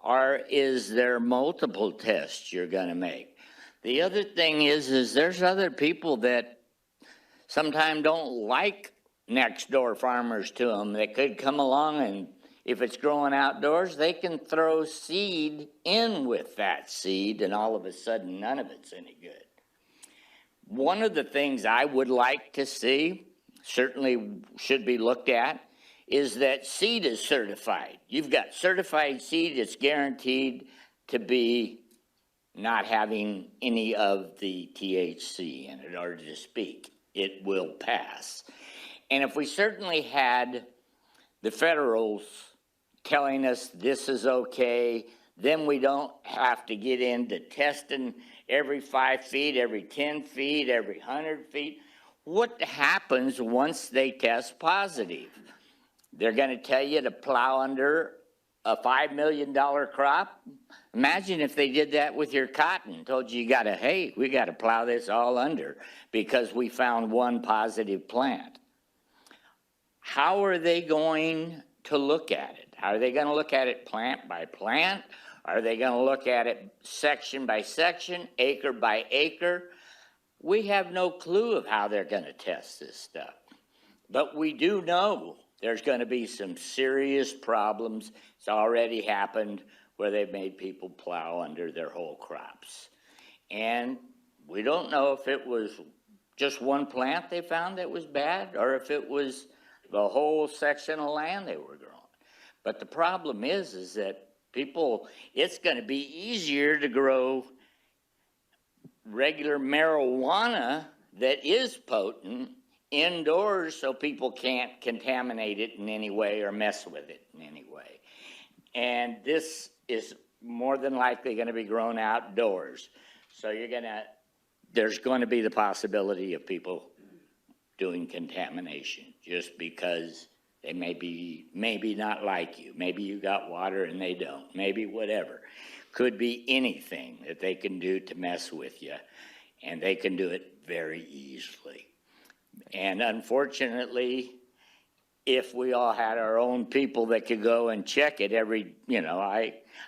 Or is there multiple tests you're going to make? The other thing is there's other people that sometimes don't like next door farmers to them that could come along, and if it's growing outdoors, they can throw seed in with that seed, and all of a sudden none of it's any good. One of the things I would like to see, certainly should be looked at, is that seed is certified. You've got certified seed, it's guaranteed to be not having any of the THC in it, or to speak, it will pass. And if we certainly had the federals telling us this is okay, then we don't have to get into testing every 5 feet, every 10 feet, every 100 feet. What happens once they test positive? They're going to tell you to plow under a $5 million crop. Imagine if they did that with your cotton, told you hey, we got to plow this all under because we found one positive plant. How are they going to look at it? Are they going to look at it plant by plant? Are they going to look at it section by section, acre by acre? We have no clue of how they're going to test this stuff. But we do know there's going to be some serious problems. It's already happened where they've made people plow under their whole crops. And we don't know if it was just one plant they found that was bad or if it was the whole section of land they were growing. But the problem is that people, it's going to be easier to grow regular marijuana that is potent indoors so people can't contaminate it in any way or mess with it in any way. And this is more than likely going to be grown outdoors. So there's going to be the possibility of people doing contamination just because they maybe not like you. Maybe you got water and they don't. Maybe whatever. Could be anything that they can do to mess with you. And they can do it very easily. And unfortunately, if we all had our own people that could go and check it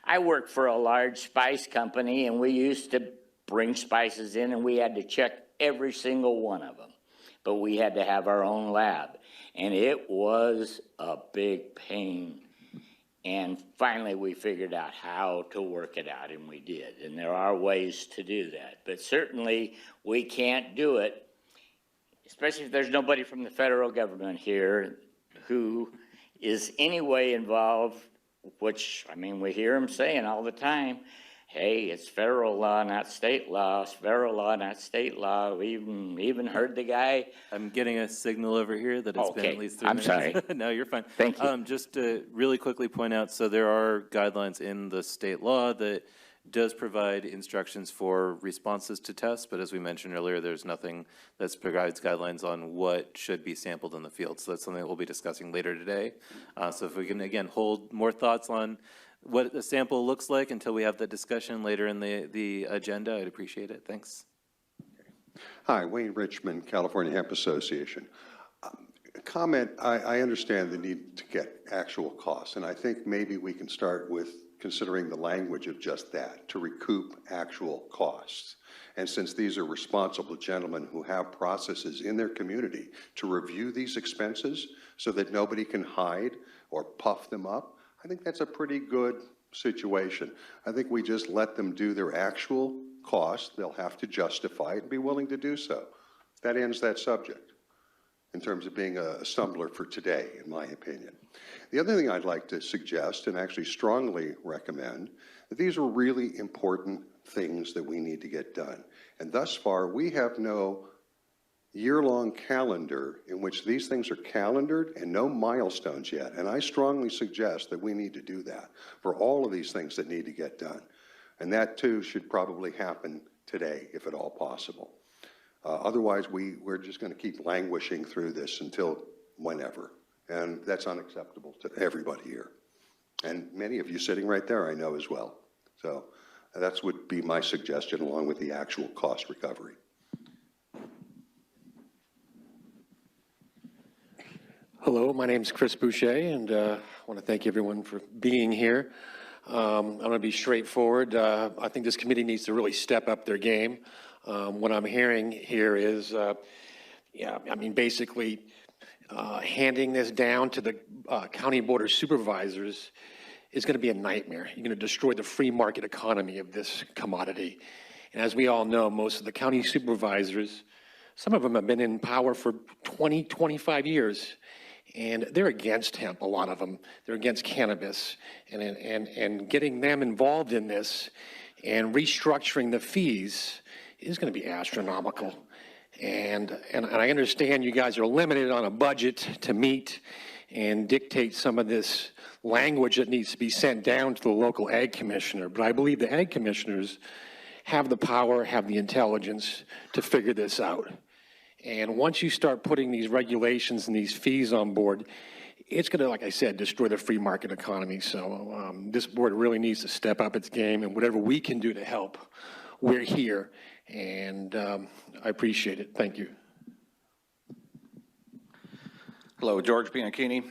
I work for a large spice company, and we used to bring spices in and we had to check every single one of them. But we had to have our own lab, and it was a big pain. And finally, we figured out how to work it out, and we did. And there are ways to do that. But certainly, we can't do it, especially if there's nobody from the federal government here who is anyway involved, which, we hear them saying all the time, hey, it's federal law, not state law. It's federal law, not state law. We even heard the guy. I'm getting a signal over here that it's been at least 3 minutes. I'm sorry. No, you're fine. Thank you. Just to really quickly point out, so there are guidelines in the state law that does provide instructions for responses to tests, but as we mentioned earlier, there's nothing that provides guidelines on what should be sampled in the field. So that's something that we'll be discussing later today. So if we can, again, hold more thoughts on what the sample looks like until we have that discussion later in the agenda, I'd appreciate it. Thanks. Hi, Wayne Richmond, California Hemp Association. Comment, I understand the need to get actual costs, and I think maybe we can start with considering the language of just that, to recoup actual costs. And since these are responsible gentlemen who have processes in their community to review these expenses so that nobody can hide or puff them up, I think that's a pretty good situation. I think we just let them do their actual cost. They'll have to justify it and be willing to do so. That ends that subject in terms of being a stumbler for today, in my opinion. The other thing I'd like to suggest, and actually strongly recommend, that these are really important things that we need to get done. And thus far, we have no year-long calendar in which these things are calendared and no milestones yet. And I strongly suggest that we need to do that for all of these things that need to get done. And that too should probably happen today, if at all possible. Otherwise, we're just going to keep languishing through this until whenever. And that's unacceptable to everybody here. And many of you sitting right there, I know as well. So that would be my suggestion along with the actual cost recovery. Hello, my name is Chris Boucher, and I want to thank everyone for being here. I'm going to be straightforward. I think this committee needs to really step up their game. What I'm hearing here is, basically handing this down to the county board of supervisors is going to be a nightmare. You're going to destroy the free market economy of this commodity. And as we all know, most of the county supervisors, some of them have been in power for 20, 25 years, and they're against hemp, a lot of them. They're against cannabis, and getting them involved in this and restructuring the fees is going to be astronomical. And I understand you guys are limited on a budget to meet and dictate some of this language that needs to be sent down to the local ag commissioner, but I believe the ag commissioners have the power, have the intelligence to figure this out. And once you start putting these regulations and these fees on board, it's going to, like I said, destroy the free market economy. So this board really needs to step up its game, and whatever we can do to help, we're here. And I appreciate it. Thank you. Hello, George Bianchini.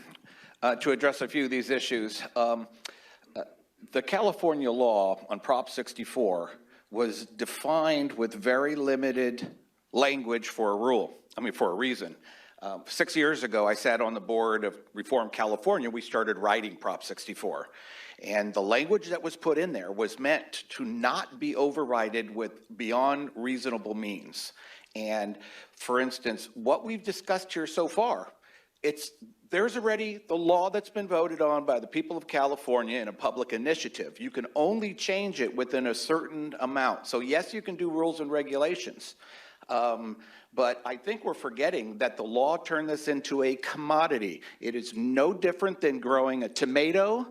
To address a few of these issues, the California law on Prop 64 was defined with very limited language for a reason. 6 years ago, I sat on the board of Reform California. We started writing Prop 64. And the language that was put in there was meant to not be overridden with beyond reasonable means. And for instance, what we've discussed here so far, there's already the law that's been voted on by the people of California in a public initiative. You can only change it within a certain amount. So yes, you can do rules and regulations. But I think we're forgetting that the law turned this into a commodity. It is no different than growing a tomato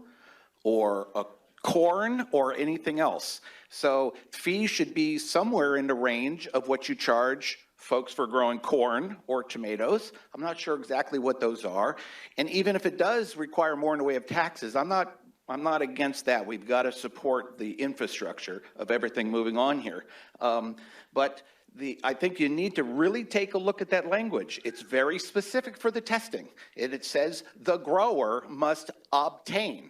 or a corn or anything else. So fees should be somewhere in the range of what you charge folks for growing corn or tomatoes. I'm not sure exactly what those are. And even if it does require more in the way of taxes, I'm not against that. We've got to support the infrastructure of everything moving on here. But I think you need to really take a look at that language. It's very specific for the testing. And it says the grower must obtain.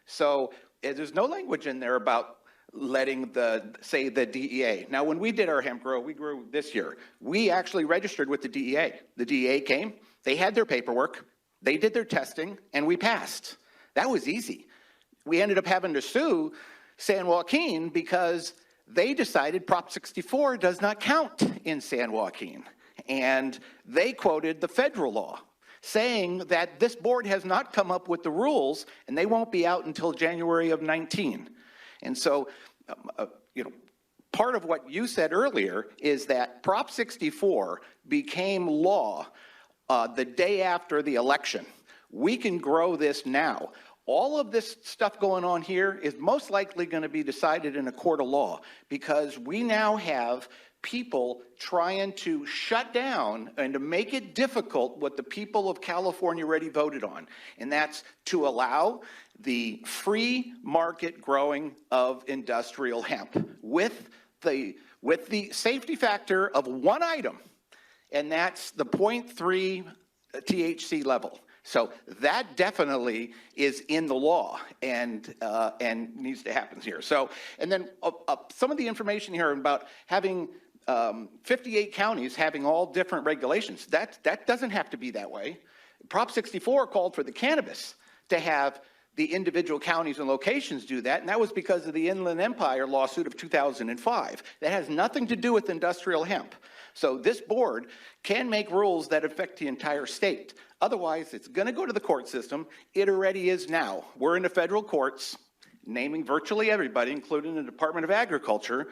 So there's no language in there about letting the DEA. Now, when we did our hemp grow, we grew this year. We actually registered with the DEA. The DEA came, they had their paperwork, they did their testing, and we passed. That was easy. We ended up having to sue San Joaquin because they decided Prop 64 does not count in San Joaquin. And they quoted the federal law, saying that this board has not come up with the rules and they won't be out until January of 19. And so, part of what you said earlier is that Prop 64 became law the day after the election. We can grow this now. All of this stuff going on here is most likely going to be decided in a court of law because we now have people trying to shut down and to make it difficult what the people of California already voted on, and that's to allow the free market growing of industrial hemp with the safety factor of one item, and that's the 0.3 THC level. So that definitely is in the law and needs to happen here. So, and then some of the information here about having 58 counties having all different regulations. That doesn't have to be that way. Prop 64 called for the cannabis to have the individual counties and locations do that, and that was because of the Inland Empire lawsuit of 2005. That has nothing to do with industrial hemp. So this board can make rules that affect the entire state. Otherwise, it's going to go to the court system. It already is now. We're in the federal courts, naming virtually everybody, including the Department of Agriculture,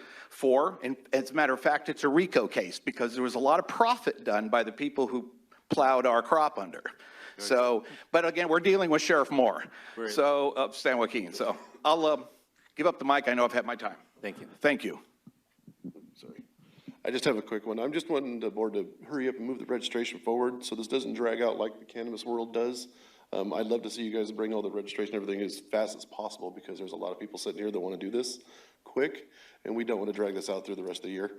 and as a matter of fact, it's a RICO case because there was a lot of profit done by the people who plowed our crop under. So, but again, we're dealing with Sheriff Moore, of San Joaquin. So I'll give up the mic. I know I've had my time. Thank you. Thank you. Sorry. I just have a quick one. I'm just wanting the board to hurry up and move the registration forward so this doesn't drag out like the cannabis world does. I'd love to see you guys bring all the registration, everything as fast as possible because there's a lot of people sitting here that want to do this quick, and we don't want to drag this out through the rest of the year.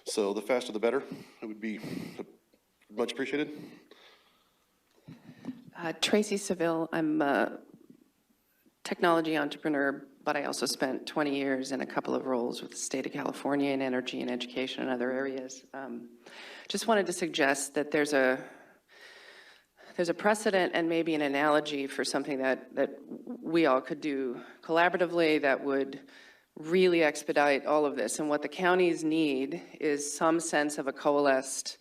So the faster the better. It would be much appreciated. Tracy Seville, I'm a technology entrepreneur, but I also spent 20 years in a couple of roles with the state of California in energy and education and other areas. Just wanted to suggest that there's a precedent and maybe an analogy for something that we all could do collaboratively that would really expedite all of this. And what the counties need is some sense of a coalesced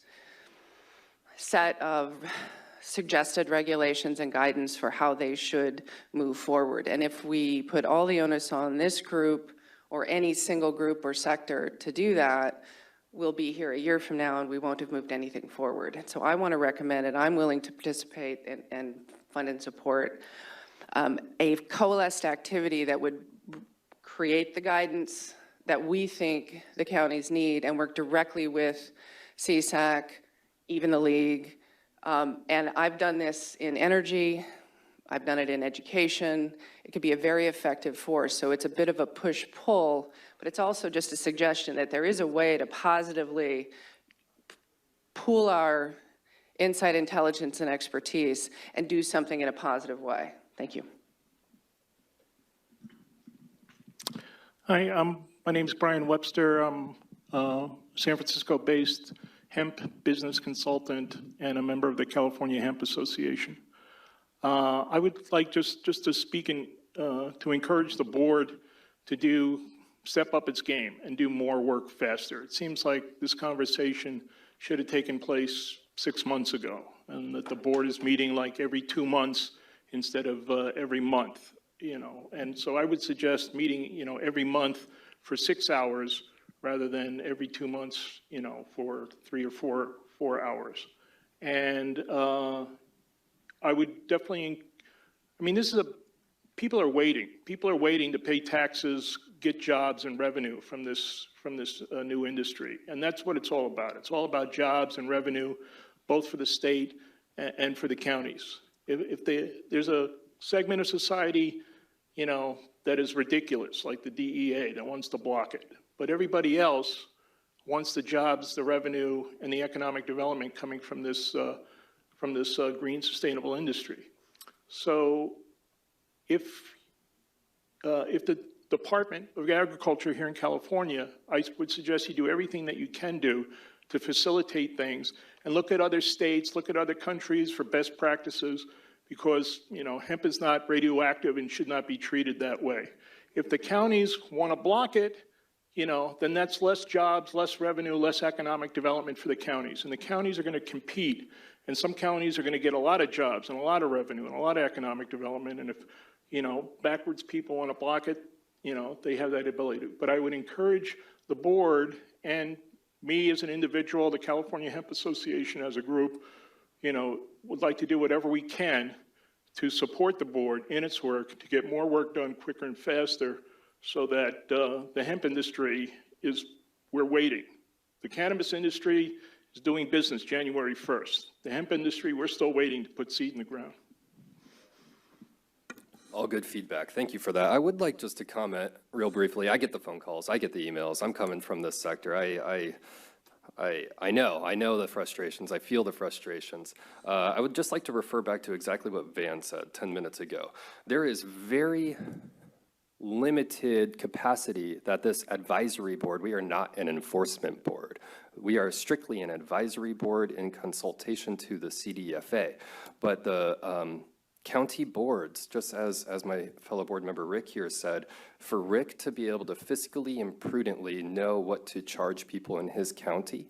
set of suggested regulations and guidance for how they should move forward. And if we put all the onus on this group or any single group or sector to do that, we'll be here a year from now and we won't have moved anything forward. And so I want to recommend, and I'm willing to participate and fund and support a coalesced activity that would create the guidance that we think the counties need and work directly with CSAC, even the league. And I've done this in energy, I've done it in education. It could be a very effective force. So it's a bit of a push-pull, but it's also just a suggestion that there is a way to positively pool our insight, intelligence, and expertise and do something in a positive way. Thank you. Hi, my name is Brian Webster. I'm San Francisco-based hemp business consultant and a member of the California Hemp Association. I would like just to speak and to encourage the board to step up its game and do more work faster. It seems like this conversation should have taken place 6 months ago, and that the board is meeting like every 2 months instead of every month, And so I would suggest meeting, every month for 6 hours rather than every 2 months, for 3 or 4 hours. And I would definitely, people are waiting. People are waiting to pay taxes, get jobs and revenue from this new industry. And that's what it's all about. It's all about jobs and revenue, both for the state and for the counties. If there's a segment of society, that is ridiculous, like the DEA that wants to block it. But everybody else wants the jobs, the revenue, and the economic development coming from this green sustainable industry. So if the Department of Agriculture here in California, I would suggest you do everything that you can do to facilitate things and look at other states, look at other countries for best practices, because hemp is not radioactive and should not be treated that way. If the counties want to block it, then that's less jobs, less revenue, less economic development for the counties. And the counties are going to compete. And some counties are going to get a lot of jobs and a lot of revenue and a lot of economic development. And if, backwards people want to block it, they have that ability to. But I would encourage the board and me as an individual, the California Hemp Association as a group, would like to do whatever we can to support the board in its work to get more work done quicker and faster, so that the hemp industry we're waiting. The cannabis industry is doing business January 1st. The hemp industry, we're still waiting to put seed in the ground. All good feedback. Thank you for that. I would like just to comment real briefly. I get the phone calls. I get the emails. I'm coming from this sector. I know the frustrations. I feel the frustrations. I would just like to refer back to exactly what Van said 10 minutes ago. There is very limited capacity that this advisory board, we are not an enforcement board. We are strictly an advisory board in consultation to the CDFA. But the county boards, just as my fellow board member Rick here said, for Rick to be able to fiscally and prudently know what to charge people in his county,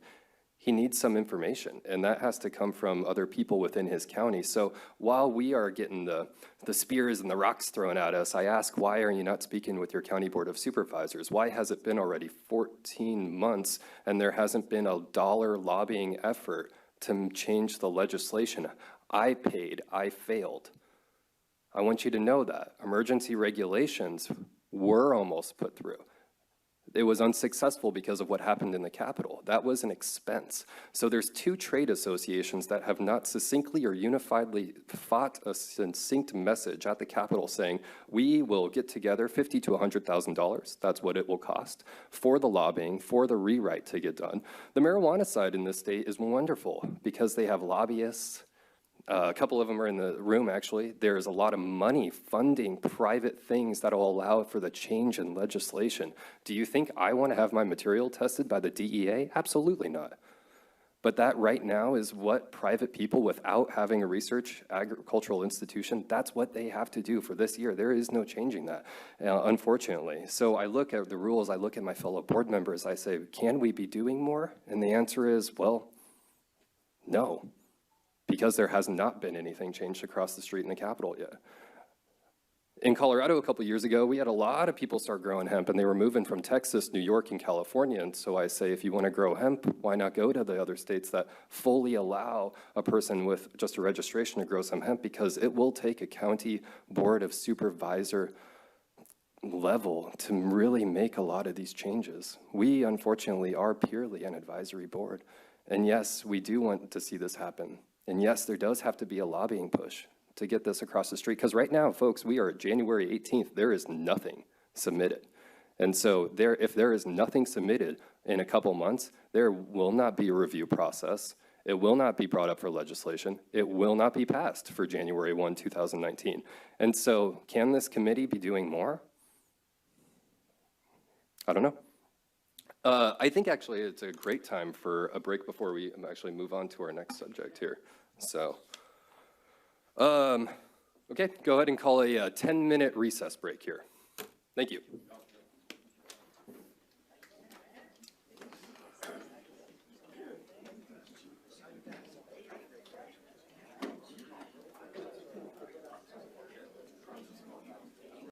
he needs some information, and that has to come from other people within his county. So while we are getting the spears and the rocks thrown at us, I ask, why are you not speaking with your county board of supervisors? Why has it been already 14 months and there hasn't been a dollar lobbying effort to change the legislation? I paid, I failed. I want you to know that. Emergency regulations were almost put through. It was unsuccessful because of what happened in the Capitol. That was an expense. So there's 2 trade associations that have not succinctly or unifiedly fought a succinct message at the Capitol saying, we will get together $50,000 to $100,000, that's what it will cost, for the lobbying, for the rewrite to get done. The marijuana side in this state is wonderful because they have lobbyists, A couple of them are in the room, actually. There's a lot of money funding private things that will allow for the change in legislation. Do you think I want to have my material tested by the DEA? Absolutely not. But that right now is what private people, without having a research agricultural institution, that's what they have to do for this year. There is no changing that, unfortunately. So I look at the rules, I look at my fellow board members, I say, can we be doing more? And the answer is, well, no, because there has not been anything changed across the street in the Capitol yet. In Colorado a couple years ago, we had a lot of people start growing hemp, and they were moving from Texas, New York, and California. And so I say, if you want to grow hemp, why not go to the other states that fully allow a person with just a registration to grow some hemp? Because it will take a county board of supervisor level to really make a lot of these changes. We, unfortunately, are purely an advisory board. And yes, we do want to see this happen. And yes, there does have to be a lobbying push to get this across the street. Because right now, folks, we are January 18th. There is nothing submitted. And so if there is nothing submitted in a couple months, there will not be a review process. It will not be brought up for legislation. It will not be passed for January 1, 2019. And so can this committee be doing more? I don't know. I think actually it's a great time for a break before we actually move on to our next subject here. So, okay, go ahead and call a 10-minute recess break here. Thank you.